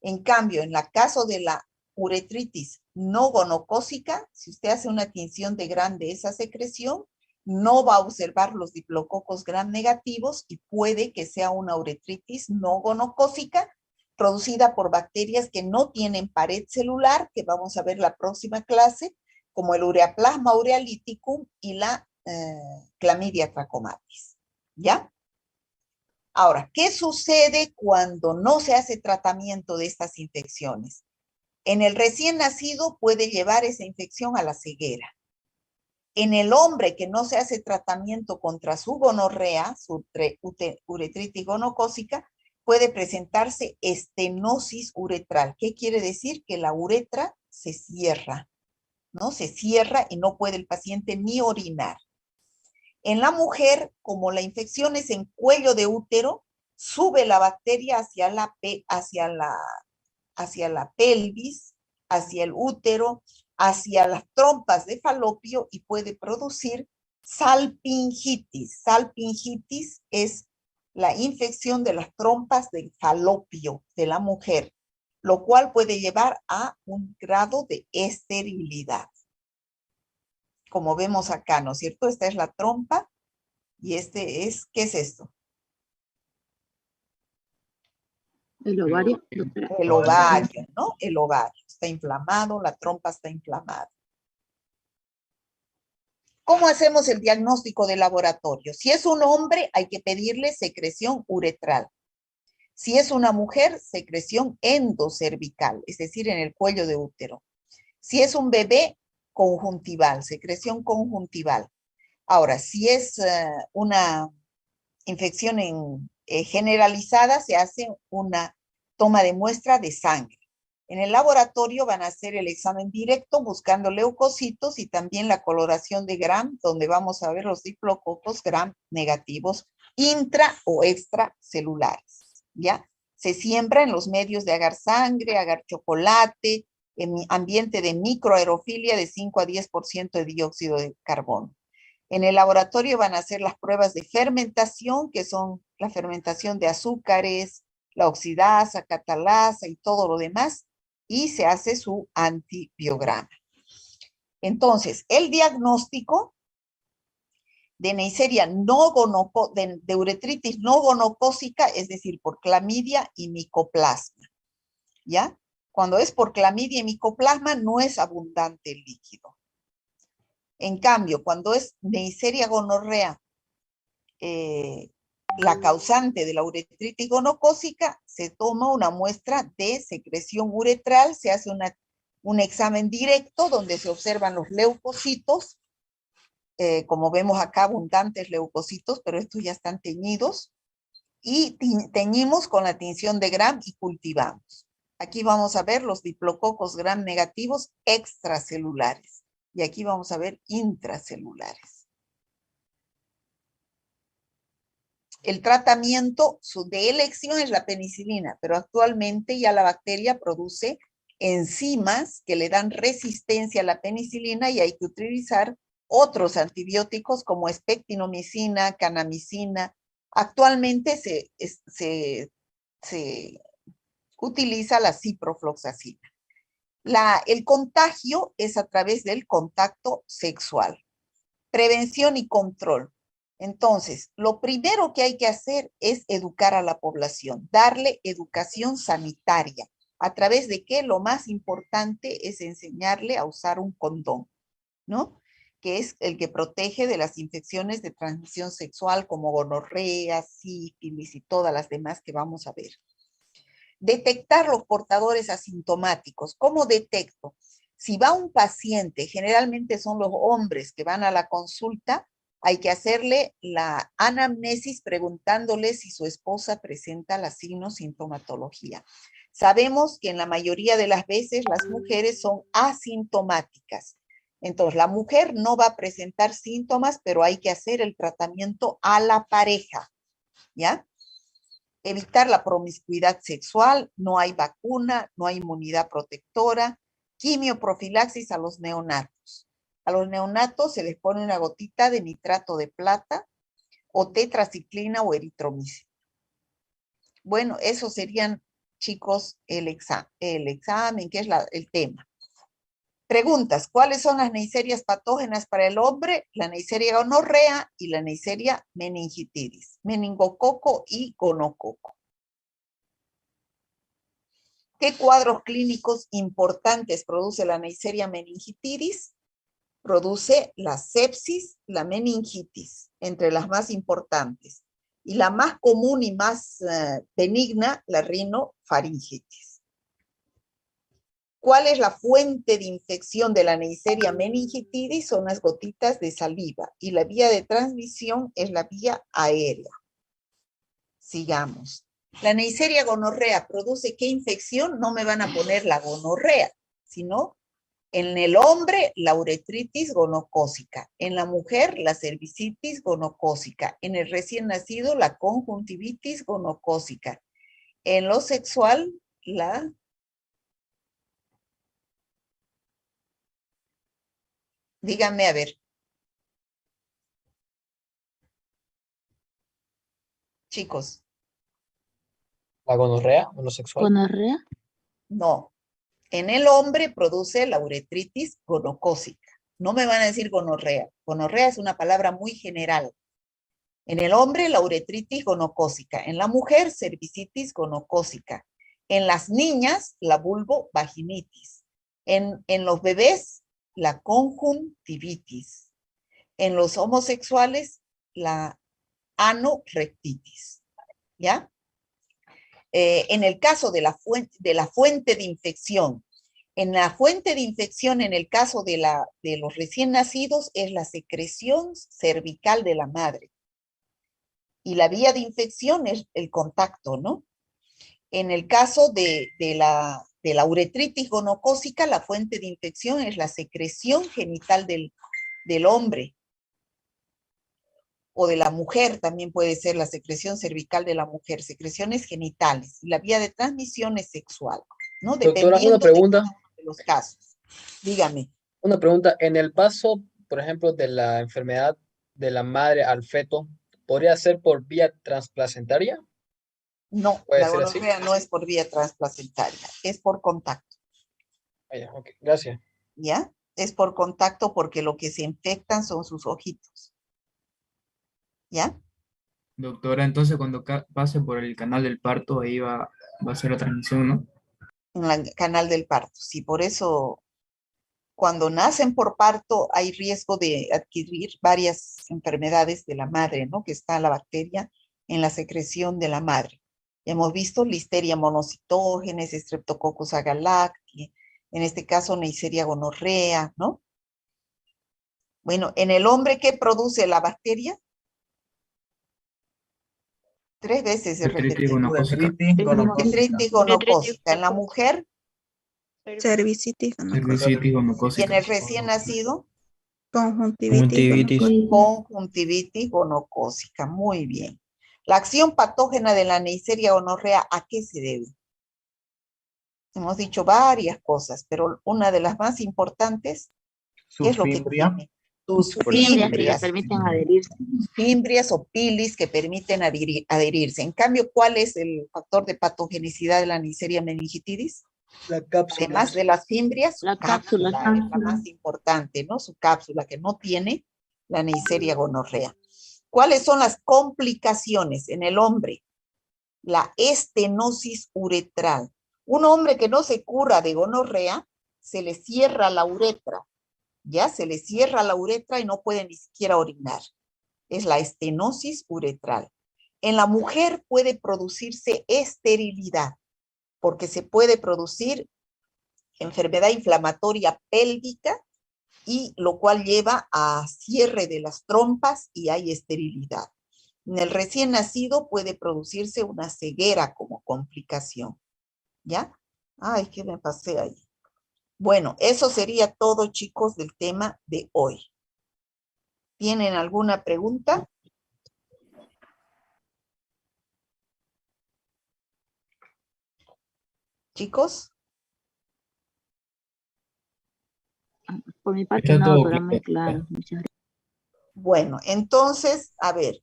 En cambio, en el caso de la uretritis no gonocócica, si usted hace una tinción de Gram de esa secreción, no va a observar los diplococos Gram negativos y puede que sea una uretritis no gonocócica producida por bacterias que no tienen pared celular, que vamos a ver la próxima clase, como el ureaplasma ureolíticum y la clamidia trachomatis. ¿Ya? Ahora, ¿qué sucede cuando no se hace tratamiento de estas infecciones? En el recién nacido puede llevar esa infección a la ceguera. En el hombre que no se hace tratamiento contra su gonorrea, su uretritis gonocócica, puede presentarse estenosis uretral. ¿Qué quiere decir? Que la uretra se cierra, ¿no? Se cierra y no puede el paciente ni orinar. En la mujer, como la infección es en cuello de útero, sube la bacteria hacia la pelvis, hacia el útero, hacia las trompas de falopio y puede producir salpingitis. Salpingitis es la infección de las trompas de falopio de la mujer, lo cual puede llevar a un grado de esterilidad. Como vemos acá, ¿no es cierto? Esta es la trompa y este es, ¿qué es esto? El ovario. El ovario, ¿no? El ovario está inflamado, la trompa está inflamada. ¿Cómo hacemos el diagnóstico de laboratorio? Si es un hombre, hay que pedirle secreción uretral. Si es una mujer, secreción endocervical, es decir, en el cuello de útero. Si es un bebé, conjuntival, secreción conjuntival. Ahora, si es una infección generalizada, se hace una toma de muestra de sangre. En el laboratorio van a hacer el examen directo buscando leucocitos y también la coloración de Gram, donde vamos a ver los diplococos Gram negativos intra o extracelulares, ¿ya? Se siembra en los medios de agar sangre, agar chocolate, en ambiente de microaerofilia de 5 a 10% de dióxido de carbono. En el laboratorio van a hacer las pruebas de fermentación, que son la fermentación de azúcares, la oxidasa, catalasa y todo lo demás, y se hace su antibiograma. Entonces, el diagnóstico de Neisseria de uretritis no gonocócica, es decir, por clamidia y micoplasma, ¿ya? Cuando es por clamidia y micoplasma, no es abundante el líquido. En cambio, cuando es Neisseria gonorrea, la causante de la uretritis gonocócica, se toma una muestra de secreción uretral, se hace un examen directo donde se observan los leucocitos, como vemos acá, abundantes leucocitos, pero estos ya están teñidos, y teñimos con la tinción de Gram y cultivamos. Aquí vamos a ver los diplococos Gram negativos extracelulares, y aquí vamos a ver intracelulares. El tratamiento de elección es la penicilina, pero actualmente ya la bacteria produce enzimas que le dan resistencia a la penicilina y hay que utilizar otros antibióticos como es pectinomicina, kanamicina. Actualmente se utiliza la ciprofloxacina. El contagio es a través del contacto sexual. Prevención y control. Entonces, lo primero que hay que hacer es educar a la población, darle educación sanitaria. ¿A través de qué? Lo más importante es enseñarle a usar un condón, ¿no? Que es el que protege de las infecciones de transmisión sexual como gonorrea, sífilis y todas las demás que vamos a ver. Detectar los portadores asintomáticos. ¿Cómo detecto? Si va un paciente, generalmente son los hombres que van a la consulta, hay que hacerle la anamnesis preguntándole si su esposa presenta la signo-sintomatología. Sabemos que en la mayoría de las veces las mujeres son asintomáticas. Entonces, la mujer no va a presentar síntomas, pero hay que hacer el tratamiento a la pareja, ¿ya? Evitar la promiscuidad sexual, no hay vacuna, no hay inmunidad protectora, quimioprofilaxis a los neonatos. A los neonatos se les pone una gotita de nitrato de plata o tetraciclina o eritromicina. Bueno, esos serían, chicos, el examen, que es el tema. Preguntas, ¿cuáles son las neiserias patógenas para el hombre? La neisseria gonorrea y la neisseria meningitidis, meningococo y gonococo. ¿Qué cuadros clínicos importantes produce la neisseria meningitidis? Produce la sepsis, la meningitis, entre las más importantes. Y la más común y más benigna, la rinofaringitis. ¿Cuál es la fuente de infección de la neisseria meningitidis? Son las gotitas de saliva. Y la vía de transmisión es la vía aérea. Sigamos. La neisseria gonorrea produce ¿qué infección? No me van a poner la gonorrea, sino en el hombre la uretritis gonocócica, en la mujer la cervicitis gonocócica, en el recién nacido la conjuntivitis gonocócica, en lo sexual la... Díganme a ver. Chicos. ¿La gonorrea o lo sexual? ¿Gonorrea? No. En el hombre produce la uretritis gonocócica. No me van a decir gonorrea. Gonorrea es una palabra muy general. En el hombre, la uretritis gonocócica. En la mujer, cervicitis gonocócica. En las niñas, la vulvovaginitis. En los bebés, la conjuntivitis. En los homosexuales, la anorrectitis. ¿Ya? En el caso de la fuente de infección, en la fuente de infección, en el caso de los recién nacidos, es la secreción cervical de la madre. Y la vía de infección es el contacto, ¿no? En el caso de la uretritis gonocócica, la fuente de infección es la secreción genital del hombre. O de la mujer, también puede ser la secreción cervical de la mujer, secreciones genitales. Y la vía de transmisión es sexual, ¿no? Doctora, Dependiendo una pregunta. de los casos. Dígame. Una pregunta. En el paso, por ejemplo, de la enfermedad de la madre al feto, ¿podría ser por vía transplacentaria? No, ¿Puede la ser así? gonorrea no es por vía transplacentaria, es por contacto. Ok, gracias. ¿Ya? Es por contacto porque lo que se infectan son sus ojitos. ¿Ya? Doctora, entonces cuando pase por el canal del parto, ahí va a ser la transmisión, ¿no? En el canal del parto. Sí, por eso cuando nacen por parto hay riesgo de adquirir varias enfermedades de la madre, ¿no? Que está la bacteria en la secreción de la madre. Hemos visto Listeria monocytogenes, Streptococcus agalactiae, en este caso Neisseria gonorrea, ¿no? Bueno, en el hombre, ¿qué produce la bacteria? 3 veces he Uretritis repetido. gonocócica. Uretritis gonocócica. Uretritis gonocócica. En la mujer Cervicitis gonocócica. Cervicitis y en gonocócica. el recién nacido, Conjuntivitis Conjuntivitis. gonocócica. conjuntivitis gonocócica. Muy bien. La acción patógena de la Neisseria gonorrea, ¿a qué se debe? Hemos dicho varias cosas, pero una de las más importantes, ¿qué es lo que Subfimbria. tiene? Sus Fimbrias que fimbrias. permiten adherirse. Fimbrias o pilis que permiten adherirse. En cambio, ¿cuál es el factor de patogenicidad de la Neisseria meningitidis? La cápsula. Además de las fimbrias, su La cápsula. es la más importante, ¿no? Su cápsula que no tiene la Neisseria gonorrea. ¿Cuáles son las complicaciones en el hombre? La estenosis uretral. Un hombre que no se cura de gonorrea, se le cierra la uretra, ¿ya? Se le cierra la uretra y no puede ni siquiera orinar. Es la estenosis uretral. En la mujer puede producirse esterilidad, porque se puede producir enfermedad inflamatoria pélvica, y lo cual lleva a cierre de las trompas y hay esterilidad. En el recién nacido puede producirse una ceguera como complicación. ¿Ya? Ay, ¿qué me pasé ahí? Bueno, eso sería todo, chicos, del tema de hoy. ¿Tienen alguna pregunta? Chicos. Por mi parte Está no, todo pero muy claro. claro. Muchas gracias. Bueno, entonces, a ver,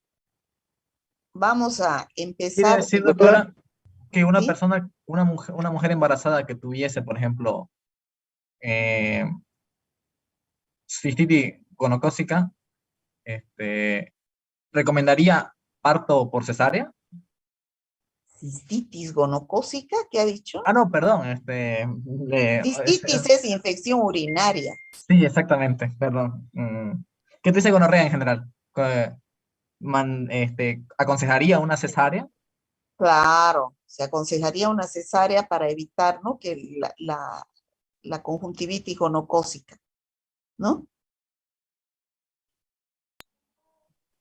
vamos a Quiere empezar. decir, doctora, que una ¿Sí? persona, una mujer embarazada que tuviese, por ejemplo, cistitis gonocócica, ¿recomendaría parto por cesárea? Cistitis gonocócica, ¿qué ha dicho? Ah, no, perdón. Cistitis es infección urinaria. Sí, exactamente, perdón. ¿Qué te dice gonorrea en general? ¿Aconsejaría una cesárea? Claro, se aconsejaría una cesárea para evitar, ¿no?, que la conjuntivitis gonocócica, ¿no?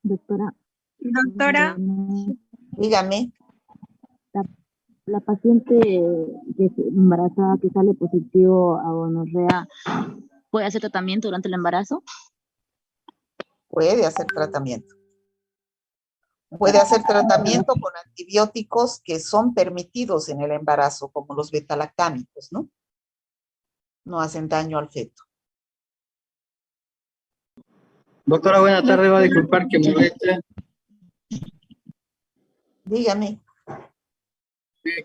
Doctora, Doctora, Dígame. la paciente que es embarazada que sale positivo a gonorrea, ¿puede hacer tratamiento durante el embarazo? Puede hacer tratamiento. Puede hacer tratamiento con antibióticos que son permitidos en el embarazo, como los betalactámicos, ¿no? No hacen daño al feto. Doctora, buenas tardes. Va a disculpar que moleste. Dígame.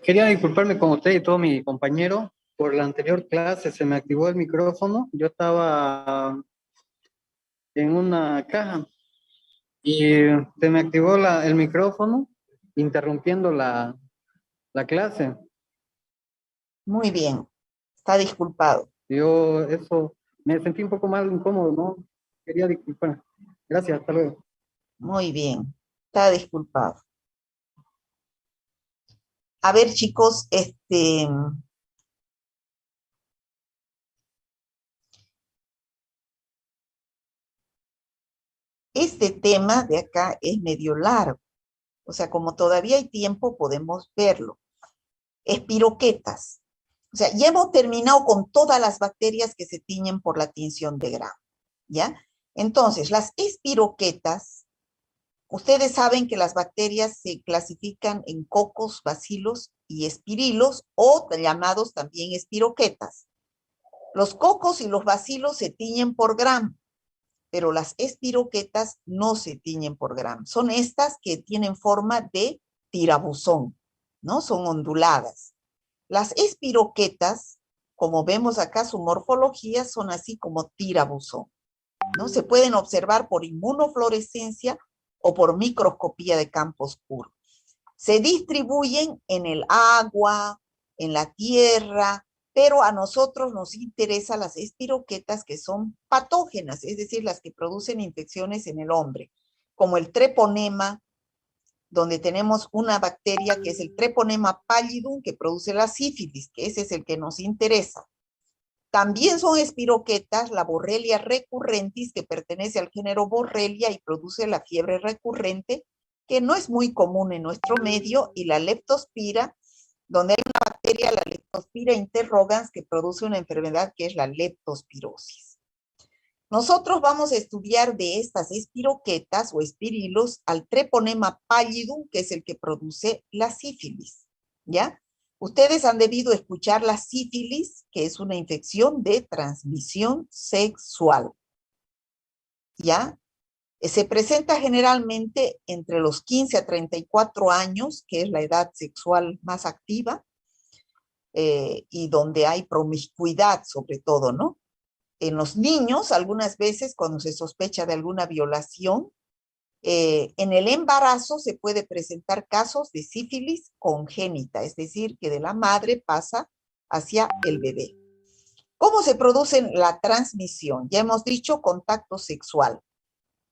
Quería disculparme con usted y todo mi compañero. Por la anterior clase se me activó el micrófono. Yo estaba en una caja y se me activó el micrófono interrumpiendo la clase. Muy bien. Está disculpado. Yo eso me sentí un poco más incómodo, ¿no? Quería disculpar. Gracias, hasta luego. Muy bien. Está disculpado. A ver, chicos, este tema de acá es medio largo. O sea, como todavía hay tiempo, podemos verlo. Espiroquetas. O sea, ya hemos terminado con todas las bacterias que se tiñen por la tinción de Gram, ¿ya? Entonces, las espiroquetas, ustedes saben que las bacterias se clasifican en cocos, bacilos y espirilos, o llamados también espiroquetas. Los cocos y los bacilos se tiñen por Gram, pero las espiroquetas no se tiñen por Gram. Son estas que tienen forma de tirabuzón, ¿no? Son onduladas. Las espiroquetas, como vemos acá, su morfología son así como tirabuzón, ¿no? Se pueden observar por inmunofluorescencia o por microscopía de campo oscuro. Se distribuyen en el agua, en la tierra, pero a nosotros nos interesan las espiroquetas que son patógenas, es decir, las que producen infecciones en el hombre, como el treponema, donde tenemos una bacteria que es el treponema pallidum, que produce la sífilis, que ese es el que nos interesa. También son espiroquetas la Borrelia recurrentis, que pertenece al género Borrelia y produce la fiebre recurrente, que no es muy común en nuestro medio, y la leptospira, donde hay una bacteria, la Leptospira interrogans, que produce una enfermedad que es la leptospirosis. Nosotros vamos a estudiar de estas espiroquetas o espirilos al treponema pallidum, que es el que produce la sífilis, ¿ya? Ustedes han debido escuchar la sífilis, que es una infección de transmisión sexual, ¿ya? Se presenta generalmente entre los 15 a 34 años, que es la edad sexual más activa, y donde hay promiscuidad sobre todo, ¿no? En los niños, algunas veces cuando se sospecha de alguna violación, en el embarazo se puede presentar casos de sífilis congénita, es decir, que de la madre pasa hacia el bebé. ¿Cómo se produce la transmisión? Ya hemos dicho contacto sexual,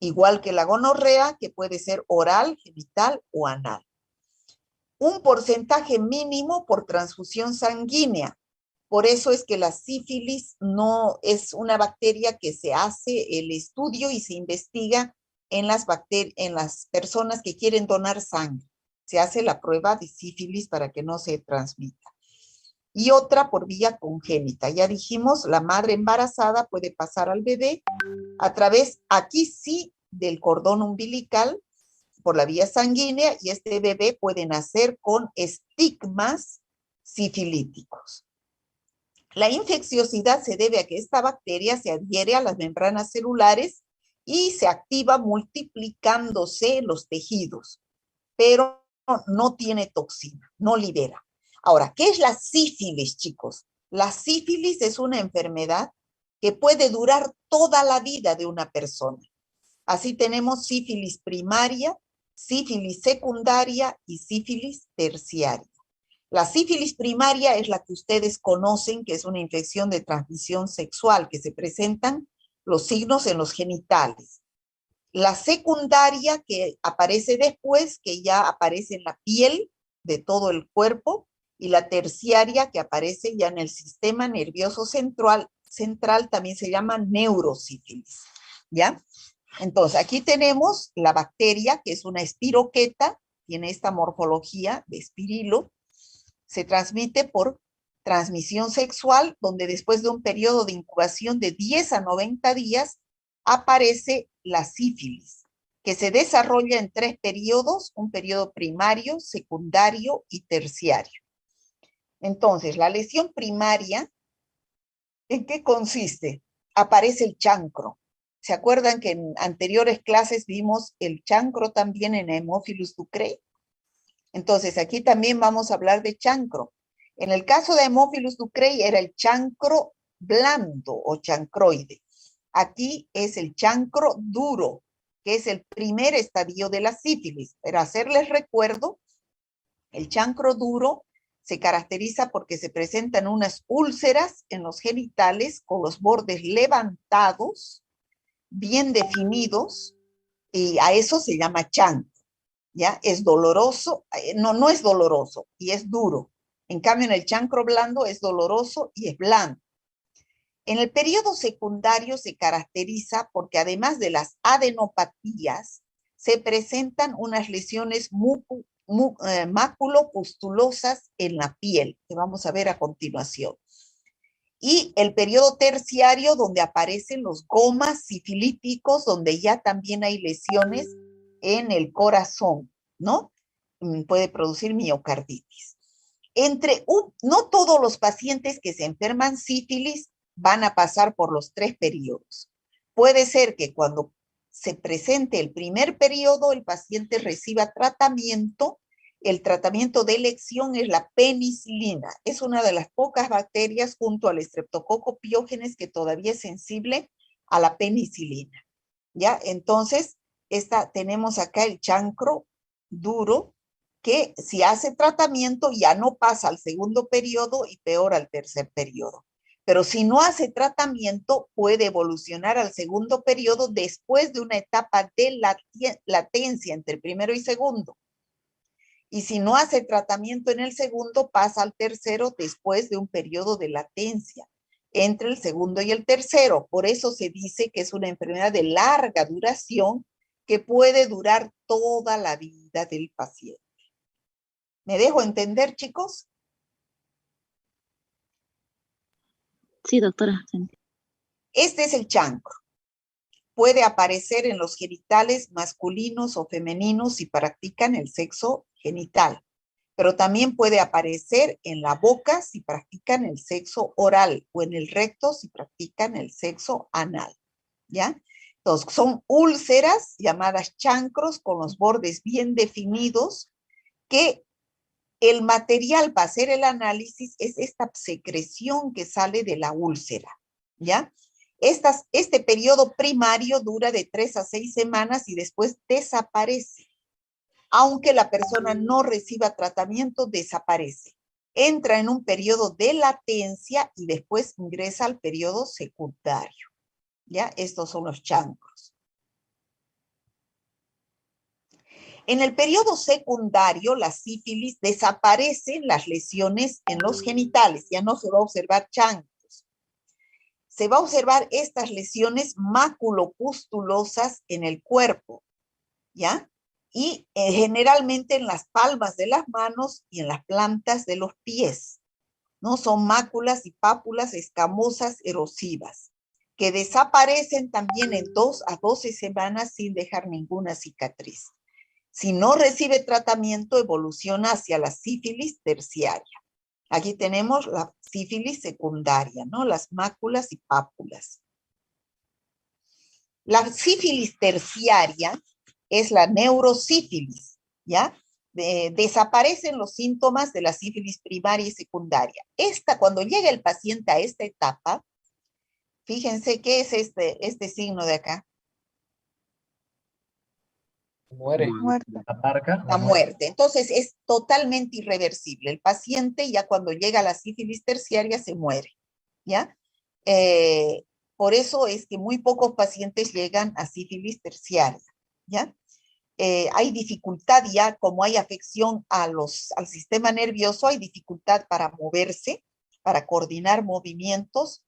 igual que la gonorrea, que puede ser oral, genital o anal. Un porcentaje mínimo por transfusión sanguínea. Por eso es que la sífilis no es una bacteria que se hace el estudio y se investiga en las personas que quieren donar sangre. Se hace la prueba de sífilis para que no se transmita. Y otra por vía congénita. Ya dijimos, la madre embarazada puede pasar al bebé a través, aquí sí, del cordón umbilical, por la vía sanguínea, y este bebé puede nacer con estigmas sifilíticos. La infecciosidad se debe a que esta bacteria se adhiere a las membranas celulares y se activa multiplicándose en los tejidos, pero no tiene toxina, no libera. Ahora, ¿qué es la sífilis, chicos? La sífilis es una enfermedad que puede durar toda la vida de una persona. Así tenemos sífilis primaria, sífilis secundaria y sífilis terciaria. La sífilis primaria es la que ustedes conocen, que es una infección de transmisión sexual, que se presentan los signos en los genitales. La secundaria, que aparece después, que ya aparece en la piel de todo el cuerpo, y la terciaria, que aparece ya en el sistema nervioso central también se llama neurosífilis, ¿ya? Entonces, aquí tenemos la bacteria, que es una espiroqueta, tiene esta morfología de espirilo, se transmite por transmisión sexual, donde después de un periodo de incubación de 10 a 90 días, aparece la sífilis, que se desarrolla en 3 periodos, un periodo primario, secundario y terciario. Entonces, la lesión primaria, ¿en qué consiste? Aparece el chancro. ¿Se acuerdan que en anteriores clases vimos el chancro también en Haemophilus ducreyi? Entonces, aquí también vamos a hablar de chancro. En el caso de Haemophilus ducreyi era el chancro blando o chancroide. Aquí es el chancro duro, que es el primer estadio de la sífilis. Pero hacerles recuerdo, el chancro duro se caracteriza porque se presentan unas úlceras en los genitales con los bordes levantados, bien definidos, y a eso se llama chancro. ¿Ya? Es doloroso, no es doloroso y es duro. En cambio, en el chancro blando es doloroso y es blando. En el periodo secundario se caracteriza porque además de las adenopatías, se presentan unas lesiones maculopustulosas en la piel, que vamos a ver a continuación. Y el periodo terciario, donde aparecen los gomas sifilíticos, donde ya también hay lesiones en el corazón, ¿no? Puede producir miocarditis. No todos los pacientes que se enferman sífilis van a pasar por los 3 periodos. Puede ser que cuando se presente el primer periodo, el paciente reciba tratamiento. El tratamiento de elección es la penicilina. Es una de las pocas bacterias junto al Streptococcus pyogenes que todavía es sensible a la penicilina. ¿Ya? Entonces, tenemos acá el chancro duro, que si hace tratamiento ya no pasa al segundo periodo y peor al tercer periodo. Pero si no hace tratamiento, puede evolucionar al segundo periodo después de una etapa de latencia entre primero y segundo. Y si no hace tratamiento en el segundo, pasa al tercero después de un periodo de latencia entre el segundo y el tercero. Por eso se dice que es una enfermedad de larga duración que puede durar toda la vida del paciente. ¿Me dejo entender, chicos? Sí, doctora. Este es el chancro. puede aparecer en los genitales masculinos o femeninos si practican el sexo genital, pero también puede aparecer en la boca si practican el sexo oral o en el recto si practican el sexo anal, ¿ya? Entonces, son úlceras llamadas chancros con los bordes bien definidos que el material para hacer el análisis es esta secreción que sale de la úlcera, ¿ya? Este periodo primario dura de 3 a 6 semanas y después desaparece. Aunque la persona no reciba tratamiento, desaparece. Entra en un periodo de latencia y después ingresa al periodo secundario, ¿ya? Estos son los chancros. En el periodo secundario, la sífilis, desaparecen las lesiones en los genitales. Ya no se va a observar chancros. Se va a observar estas lesiones maculopustulosas en el cuerpo, ¿ya? Y generalmente en las palmas de las manos y en las plantas de los pies, ¿no? Son máculas y pápulas escamosas erosivas, que desaparecen también en 2 a 12 semanas sin dejar ninguna cicatriz. Si no recibe tratamiento, evoluciona hacia la sífilis terciaria. Aquí tenemos la sífilis secundaria, ¿no? Las máculas y pápulas. La sífilis terciaria es la neurosífilis, ¿ya? Desaparecen los síntomas de la sífilis primaria y secundaria. Cuando llega el paciente a esta etapa, fíjense qué es este signo de acá. Muere. Muerte. La parca, La muerte. Entonces es totalmente irreversible. El paciente ya cuando llega a la sífilis terciaria se muere, ¿ya? Por eso es que muy pocos pacientes llegan a sífilis terciaria, ¿ya? Hay dificultad ya, como hay afección al sistema nervioso, hay dificultad para moverse, para coordinar movimientos.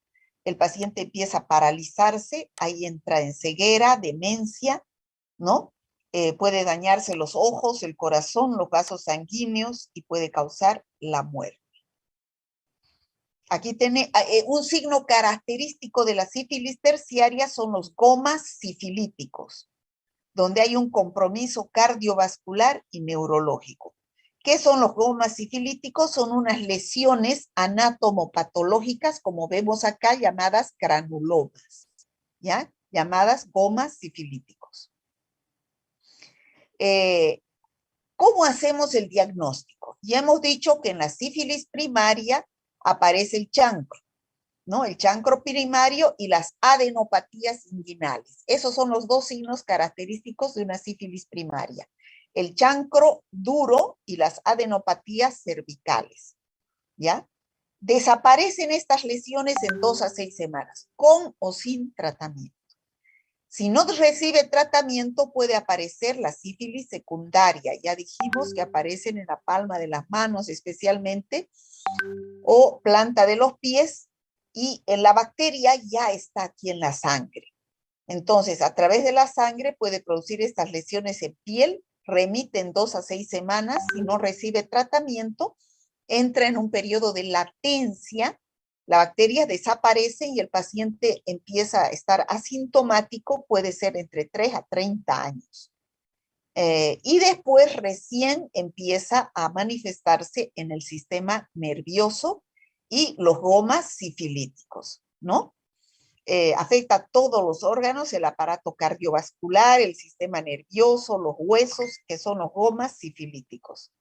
El paciente empieza a paralizarse, ahí entra en ceguera, demencia, ¿no? Puede dañarse los ojos, el corazón, los vasos sanguíneos y puede causar la muerte. Aquí tiene un signo característico de la sífilis terciaria son los gomas sifilíticos, donde hay un compromiso cardiovascular y neurológico. ¿Qué son los gomas sifilíticos? Son unas lesiones anatomopatológicas, como vemos acá, llamadas granulomas, ¿ya? Llamadas gomas sifilíticos. ¿Cómo hacemos el diagnóstico? Ya hemos dicho que en la sífilis primaria aparece el chancro, ¿no? El chancro primario y las adenopatías inguinales. Esos son los dos signos característicos de una sífilis primaria. El chancro duro y las adenopatías cervicales, ¿ya? Desaparecen estas lesiones en 2 a 6 semanas, con o sin tratamiento. Si no recibe tratamiento, puede aparecer la sífilis secundaria. Ya dijimos que aparecen en la palma de las manos especialmente, o planta de los pies, y en la bacteria ya está aquí en la sangre. Entonces, a través de la sangre puede producir estas lesiones en piel, remite en 2 a 6 semanas, si no recibe tratamiento, entra en un periodo de latencia, la bacteria desaparece y el paciente empieza a estar asintomático, puede ser entre 3 a 30 años. Y después recién empieza a manifestarse en el sistema nervioso y los gomas sifilíticos, ¿no? Afecta a todos los órganos, el aparato cardiovascular, el sistema nervioso, los huesos, que son los gomas sifilíticos.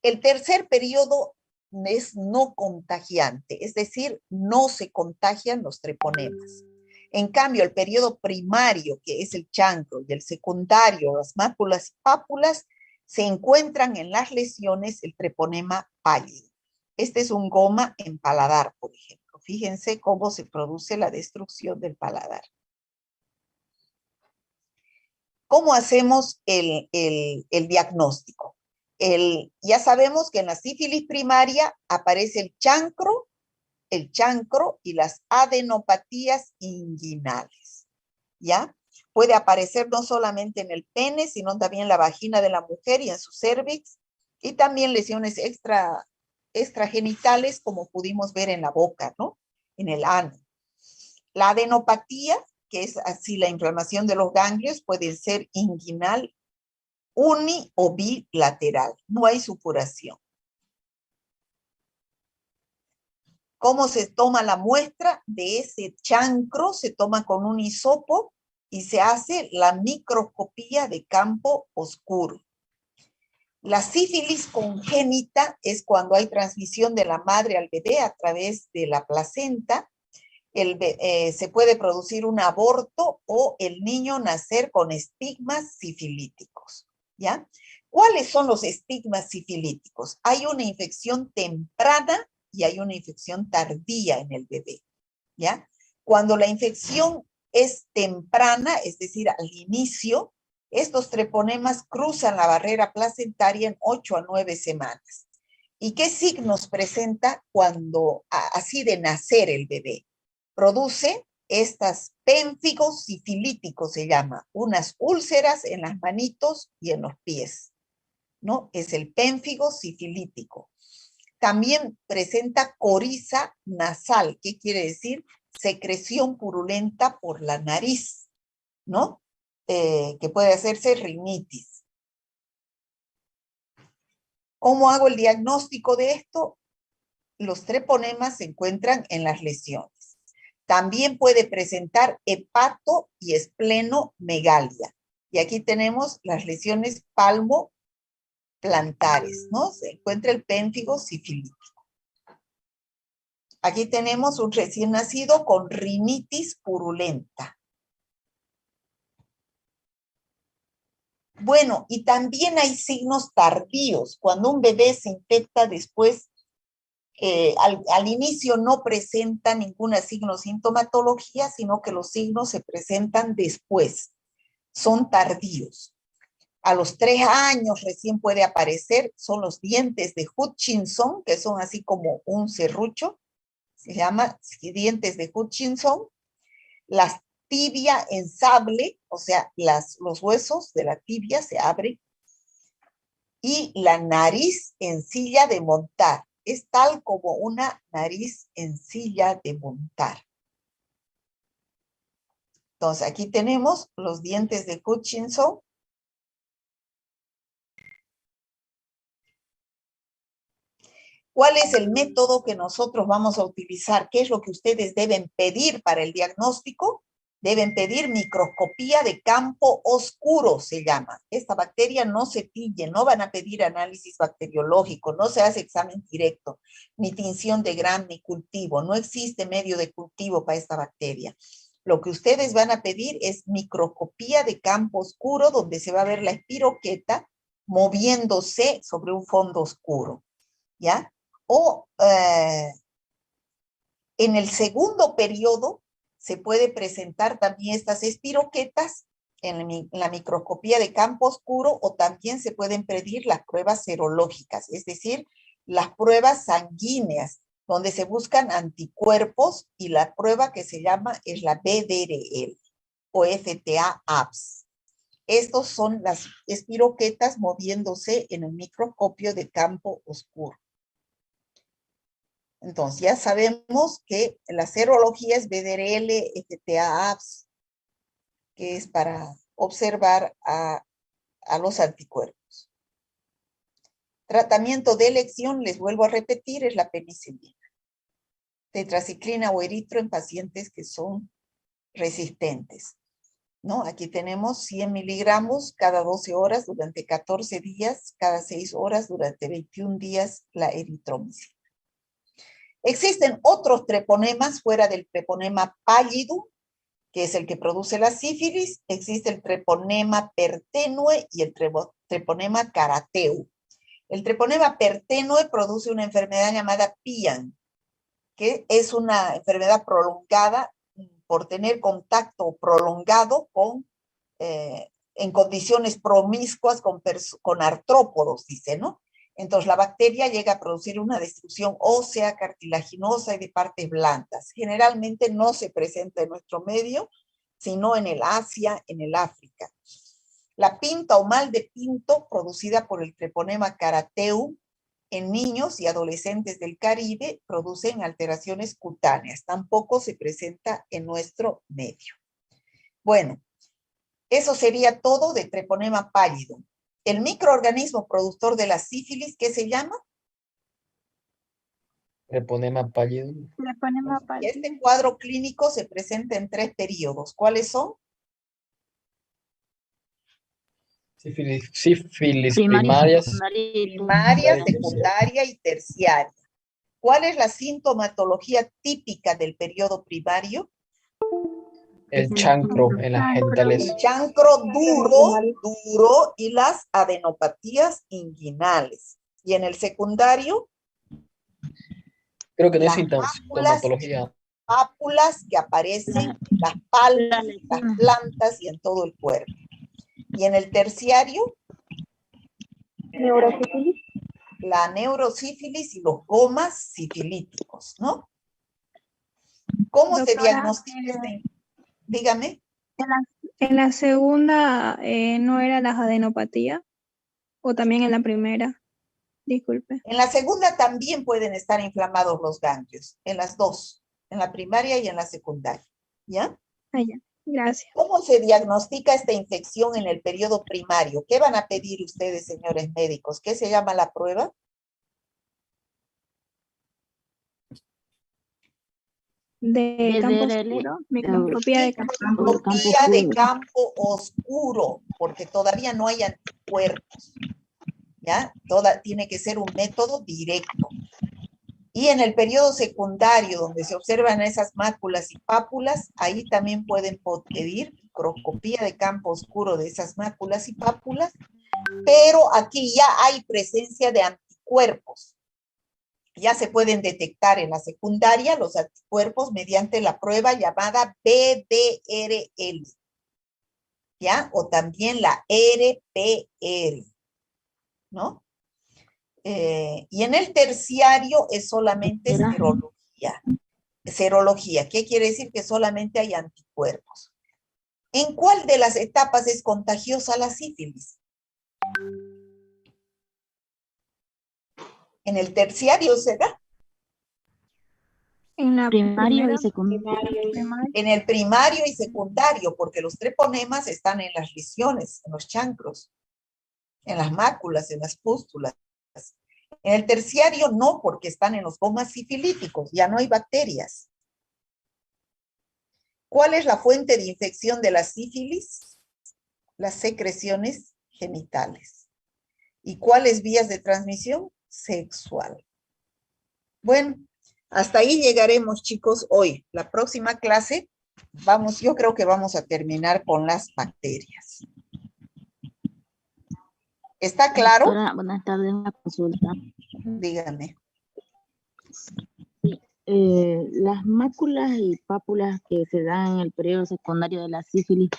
El tercer periodo es no contagiante, es decir, no se contagian los treponemas. En cambio, el periodo primario, que es el chancro, y el secundario, las máculas y pápulas, se encuentran en las lesiones el treponema pálido. Este es un goma en paladar, por ejemplo. Fíjense cómo se produce la destrucción del paladar. ¿Cómo hacemos el diagnóstico? Ya sabemos que en la sífilis primaria aparece el chancro y las adenopatías inguinales, ¿ya? Puede aparecer no solamente en el pene, sino también en la vagina de la mujer y en su cervix, y también lesiones extragenitales, como pudimos ver en la boca, ¿no? En el ano. La adenopatía, que es así la inflamación de los ganglios, puede ser inguinal, uni o bilateral. No hay supuración. ¿Cómo se toma la muestra de ese chancro? Se toma con un hisopo y se hace la microscopía de campo oscuro. La sífilis congénita es cuando hay transmisión de la madre al bebé a través de la placenta. Se puede producir un aborto o el niño nacer con estigmas sifilíticos, ¿ya? ¿Cuáles son los estigmas sifilíticos? Hay una infección temprana y hay una infección tardía en el bebé, ¿ya? Cuando la infección es temprana, es decir, al inicio, estos treponemas cruzan la barrera placentaria en 8 a 9 semanas. ¿Y qué signos presenta cuando, así de nacer el bebé? Produce estas pénfigos sifilíticos, se llama, unas úlceras en las manitos y en los pies, ¿no? Es el pénfigo sifilítico. También presenta coriza nasal. ¿Qué quiere decir? Secreción purulenta por la nariz, ¿no? Que puede hacerse rinitis. ¿Cómo hago el diagnóstico de esto? Los treponemas se encuentran en las lesiones. También puede presentar hepato y esplenomegalia. Y aquí tenemos las lesiones palmoplantares, ¿no? Se encuentra el pénfigo sifilítico. Aquí tenemos un recién nacido con rinitis purulenta. Bueno, y también hay signos tardíos. Cuando un bebé se infecta después, al inicio no presenta ninguna sintomatología, sino que los signos se presentan después. Son tardíos. A los 3 años recién puede aparecer, son los dientes de Hutchinson, que son así como un serrucho. Se llama dientes de Hutchinson. La tibia en sable, o sea, los huesos de la tibia se abren. Y la nariz en silla de montar. Es tal como una nariz en silla de montar. Entonces, aquí tenemos los dientes de Hutchinson. ¿Cuál es el método que nosotros vamos a utilizar? ¿Qué es lo que ustedes deben pedir para el diagnóstico? Deben pedir microscopía de campo oscuro, se llama. Esta bacteria no se tiñe, no van a pedir análisis bacteriológico, no se hace examen directo, ni tinción de Gram, ni cultivo. No existe medio de cultivo para esta bacteria. Lo que ustedes van a pedir es microscopía de campo oscuro, donde se va a ver la espiroqueta moviéndose sobre un fondo oscuro, ¿ya? O en el segundo periodo se puede presentar también estas espiroquetas en la microscopía de campo oscuro, o también se pueden pedir las pruebas serológicas, es decir, las pruebas sanguíneas, donde se buscan anticuerpos, y la prueba que se llama es la BDRL o FTA-APS. Estos son las espiroquetas moviéndose en el microscopio de campo oscuro. Entonces, ya sabemos que la serología es BDRL, FTA-APS, que es para observar a los anticuerpos. Tratamiento de elección, les vuelvo a repetir, es la penicilina. Tetraciclina o eritro en pacientes que son resistentes, ¿no? Aquí tenemos 100 miligramos cada 12 horas durante 14 días, cada 6 horas durante 21 días la eritromicina. Existen otros treponemas fuera del treponema pallidum, que es el que produce la sífilis. Existe el treponema pertenue y el treponema carateu. El treponema pertenue produce una enfermedad llamada PIAN, que es una enfermedad prolongada por tener contacto prolongado en condiciones promiscuas con artrópodos, dice, ¿no? Entonces la bacteria llega a producir una destrucción ósea, cartilaginosa y de partes blandas. Generalmente no se presenta en nuestro medio, sino en el Asia, en el África. La pinta o mal de pinto, producida por el treponema carateu, en niños y adolescentes del Caribe, producen alteraciones cutáneas. Tampoco se presenta en nuestro medio. Bueno, eso sería todo de treponema pálido. El microorganismo productor de la sífilis, ¿qué se llama? Treponema pálido. Treponema Y pálido. este cuadro clínico se presenta en 3 periodos. ¿Cuáles son? Sífilis Primaria, primarias. secundaria y Primaria, terciaria. secundaria y terciaria. ¿Cuál es la sintomatología típica del periodo primario? El chancro en las genitales. El chancro duro y las adenopatías inguinales. Y en el secundario, Creo que no es las sintomatología. pápulas que aparecen en las palmas, en las lesiones. plantas y en todo el cuerpo. Y en el terciario, Neurosífilis. la neurosífilis y los gomas sifilíticos, ¿no? ¿Cómo se Doctora, diagnostica este? Dígame. En la segunda no era la adenopatía, o también en la primera. Disculpe. En la segunda también pueden estar inflamados los ganglios, en las dos, en la primaria y en la secundaria, ¿ya? Ah, ya. Gracias. ¿Cómo se diagnostica esta infección en el periodo primario? ¿Qué van a pedir ustedes, señores médicos? ¿Qué se llama la prueba? De campo DDRL, oscuro, microscopía de campo. Microscopía de campo oscuro, porque todavía no hay anticuerpos, ¿ya? Tiene que ser un método directo. Y en el periodo secundario, donde se observan esas máculas y pápulas, ahí también pueden pedir microscopía de campo oscuro de esas máculas y pápulas, pero aquí ya hay presencia de anticuerpos. Ya se pueden detectar en la secundaria los anticuerpos mediante la prueba llamada BDRL, ¿ya? O también la RPR, ¿no? Y en el terciario es solamente serología. Serología, ¿qué quiere decir? Que solamente hay anticuerpos. ¿En cuál de las etapas es contagiosa la sífilis? ¿En el terciario será? En la primario primera, y secundario. En el primario y secundario, porque los treponemas están en las lesiones, en los chancros, en las máculas, en las pústulas. En el terciario no, porque están en los gomas sifilíticos, ya no hay bacterias. ¿Cuál es la fuente de infección de la sífilis? Las secreciones genitales. ¿Y cuáles vías de transmisión? Sexual. Bueno, hasta ahí llegaremos, chicos, hoy. La próxima clase, yo creo que vamos a terminar con las bacterias. ¿Está claro? Doctora, buenas tardes, una consulta. Dígame. Sí, las máculas y pápulas que se dan en el periodo secundario de la sífilis,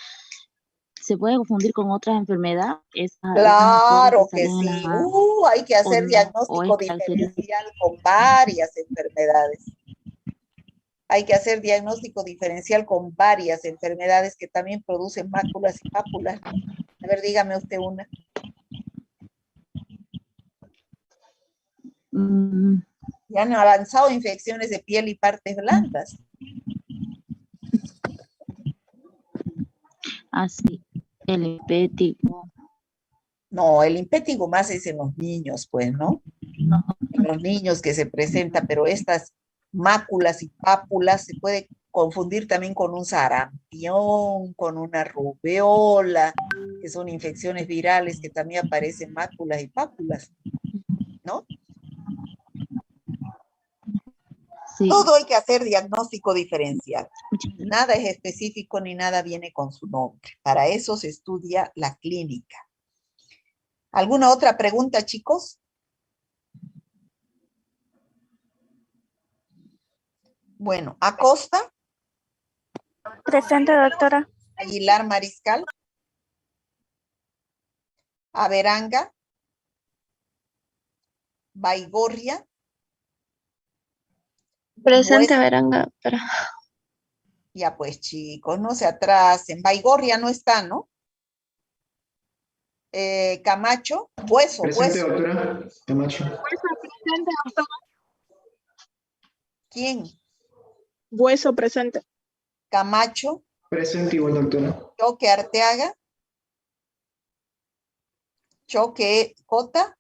¿se puede confundir con otras enfermedades? Claro que sí. Hay que hacer o diagnóstico es característica. diferencial con varias enfermedades. Hay que hacer diagnóstico diferencial con varias enfermedades que también producen máculas y pápulas. A ver, dígame usted una. Ya han avanzado infecciones de piel y partes blandas. Así, el impétigo. No, el impétigo más es en los niños, pues, ¿no? No. En los niños que se presenta, pero estas máculas y pápulas se puede confundir también con un sarampión, con una rubeola, que son infecciones virales que también aparecen máculas y pápulas, ¿no? Sí. Todo hay que hacer diagnóstico diferencial. Nada es específico ni nada viene con su nombre. Para eso se estudia la clínica. ¿Alguna otra pregunta, chicos? Bueno, Acosta. Presente, doctora. Aguilar Mariscal. Averanga. Baigorria. Presente, Veranga, doctora. Ya pues, chicos, no se atrasen. Baigorria no está, ¿no? Camacho. Hueso. Doctora. Camacho. Presente, doctora. ¿Quién? Hueso presente. Camacho. Presente igual, doctora. Choque Arteaga. Choque Cota.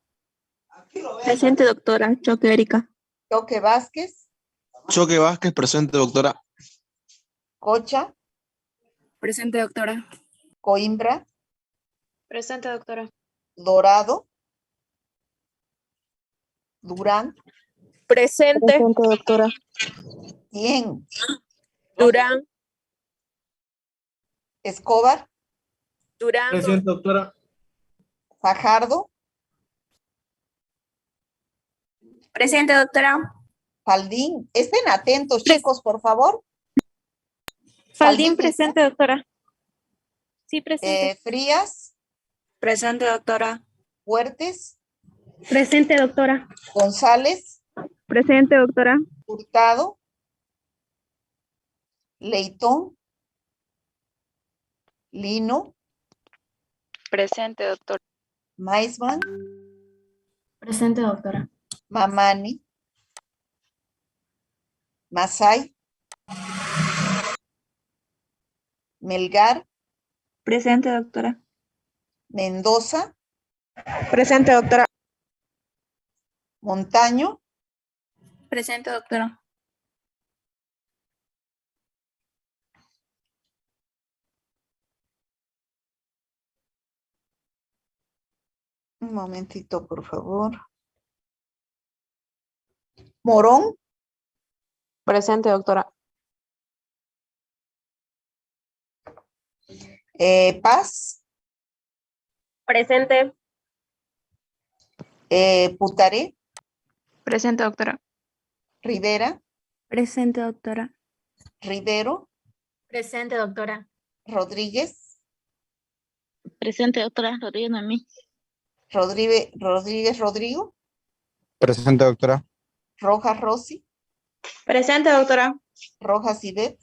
Presente, doctora. Choque Erika. Choque Vázquez. Choque Vázquez, presente, doctora. Cocha. Presente, doctora. Coimbra. Presente, doctora. Dorado. Durán. Presente. Doctora. Tien. Durán. Escobar. Durán. Presente, doctora. Fajardo. Presente, doctora. Faldín. Estén atentos, chicos, por favor. Faldín, presente, doctora. Sí, presente. Frías. Presente, doctora. Fuertes. Presente, doctora. González. Presente, doctora. Hurtado. Leitón. Lino. Presente, doctora. Maisman. Presente, doctora. Mamani. Masay. Melgar. Presente, doctora. Mendoza. Presente, doctora. Montaño. Presente, doctora. Un momentito, por favor. Morón. Presente, doctora. Paz. Presente. Putaré. Presente, doctora. Rivera. Presente, doctora. Rivero. Presente, doctora. Rodríguez. Presente, doctora. Rodríguez Noemí. Rodríguez Rodrigo. Presente, doctora. Rojas Rosy. Presente, doctora. Rojas Ivette.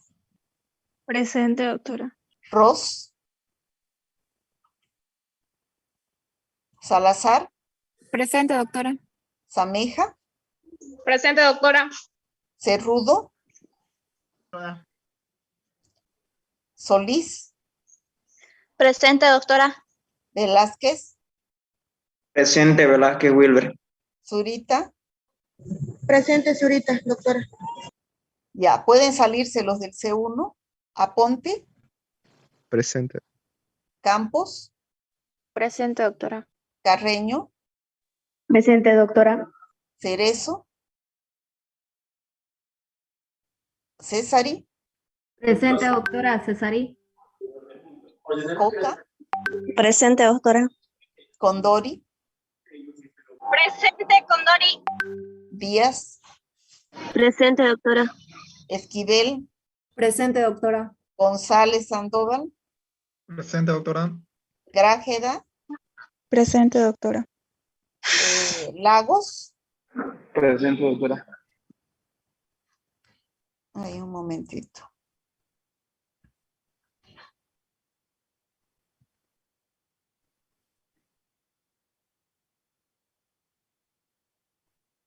Presente, doctora. Ross. Salazar. Presente, doctora. Sameja. Presente, doctora. Cerrudo. Solís. Presente, doctora. Velázquez. Presente, Velázquez Wilber. Zurita. Presente, Zurita, doctora. Ya, pueden salirse los del C1. Aponte. Presente. Campos. Presente, doctora. Carreño. Presente, doctora. Cerezo. Césari. Presente, doctora. Cesari. Coca. Presente, doctora. Condori. Presente, Condori. Díaz. Presente, doctora. Esquivel. Presente, doctora. González Sandoval. Presente, doctora. Grájeda. Presente, doctora. Lagos. Presente, doctora. Ay, un momentito.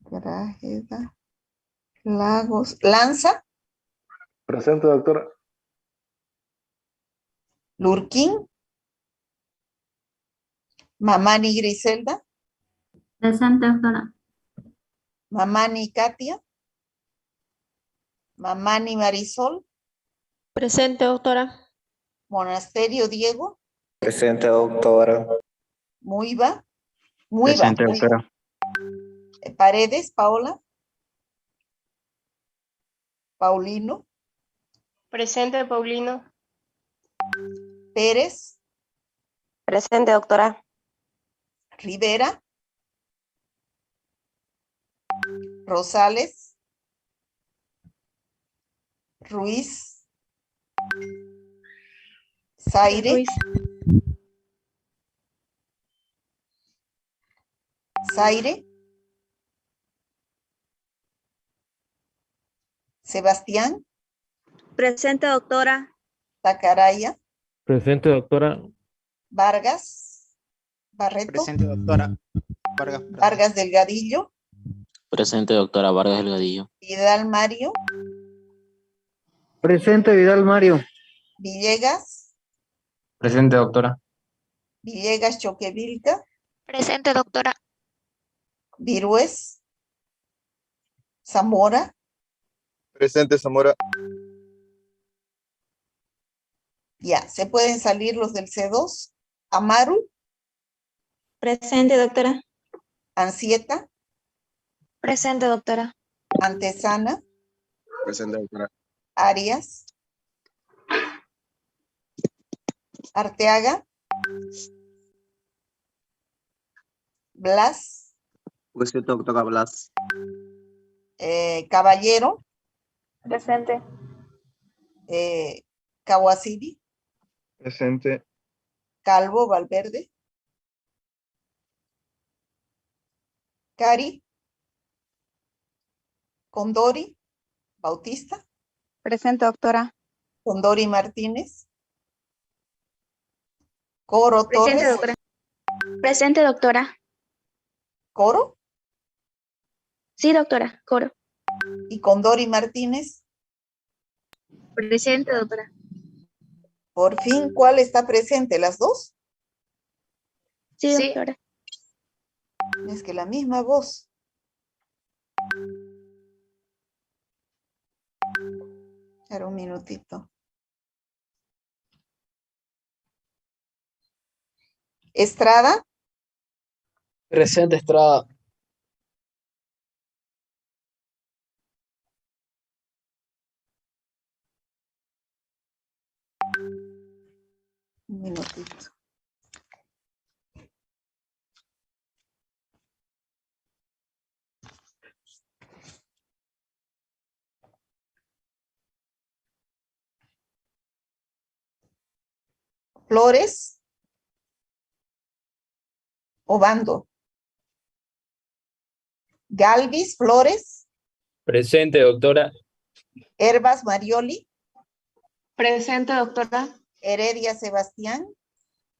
Grájeda. Lagos. Lanza. Presente, doctora. Lurquín. Mamani Griselda. Presente, doctora. Mamani Katia. Mamani Marisol. Presente, doctora. Monasterio Diego. Presente, doctora. Muiva. Presente, doctora. Paredes, Paola. Paulino. Presente, Paulino. Pérez. Presente, doctora. Rivera. Rosales. Ruiz. Zaire. Ruiz. Zaire. Sebastián. Presente, doctora. Tacaraya. Presente, doctora. Vargas. Barreto. Presente, doctora. Vargas Delgadillo. Presente, doctora. Vargas Delgadillo. Vidal Mario. Presente, Vidal Mario. Villegas, Presente, doctora. Villegas Choquevilca, Presente, doctora. Virués, Zamora, Presente, Zamora. ya, se pueden salir los del C2. Amaru, Presente, doctora. Ansieta, Presente, doctora. Antesana, Presente, doctora. Arias, Arteaga, Blas, Presente, doctora Blas. Caballero, Presente. Kawasiri, Presente. Calvo, Valverde, Cari, Condori, Bautista, Presente, doctora. Condori Martínez, Coro Presente, Torres, doctora. Presente, doctora. Coro Sí, doctora. Coro. y Condori Martínez. Presente, doctora. Por fin, ¿cuál está presente? ¿Las dos? Sí, doctora. Es que la misma voz. Era un minutito. Estrada, Presente, Estrada. un minutito. Flores, Obando. Galvis, Flores, Presente, doctora. Herbas, Marioli, Presente, doctora. Heredia, Sebastián,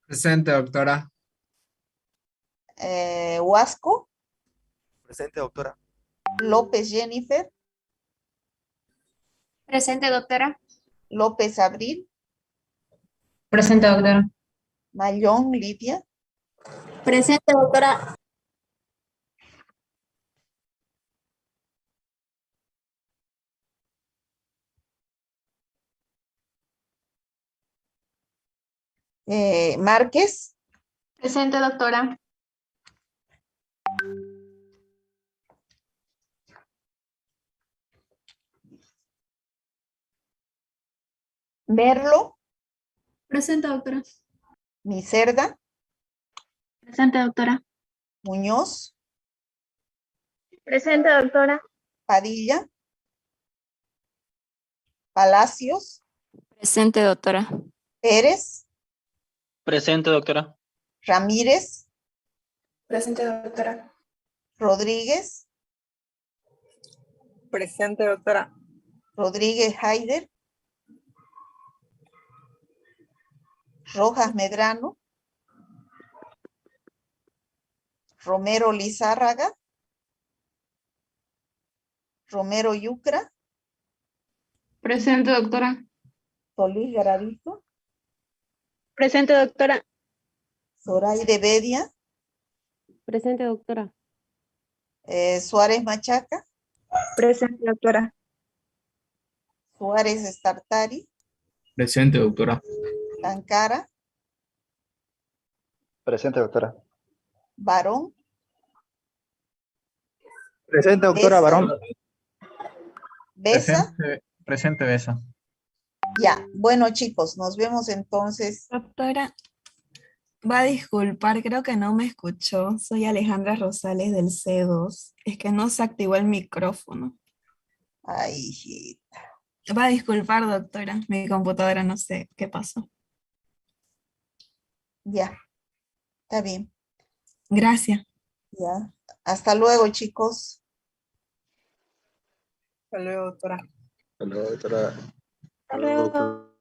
Presente, doctora. Huasco, Presente, doctora. López, Jennifer, Presente, doctora. López, Abril, Presente, doctora. Mayón, Lidia, Presente, doctora. Márquez, Presente, doctora. Merlo, Presente, doctora. Micerda, Presente, doctora. Muñoz, Presente, doctora. Padilla, Palacios, Presente, doctora. Pérez, Presente, doctora. Ramírez, Presente, doctora. Rodríguez, Presente, doctora. Rodríguez Haider, Rojas Medrano, Romero Lizárraga, Romero Yucra, Presente, doctora. Solís Garavito, Presente, doctora. Zoraide Bedia, Presente, doctora. Suárez Machaca, Presente, doctora. Suárez Estartari, Presente, doctora. Tancara, Presente, doctora. Barón, Presente, doctora Besa, Barón. Besa. Presente, Besa. Ya, bueno chicos, nos vemos entonces. Doctora, va a disculpar, creo que no me escuchó. Soy Alejandra Rosales del C2. Es que no se activó el micrófono. Ay, hijita. Va a disculpar, doctora. Mi computadora no sé qué pasó. Ya, está bien. Gracias. Ya. Hasta luego, chicos. Hasta luego, doctora. Hasta luego, doctora. Hasta luego.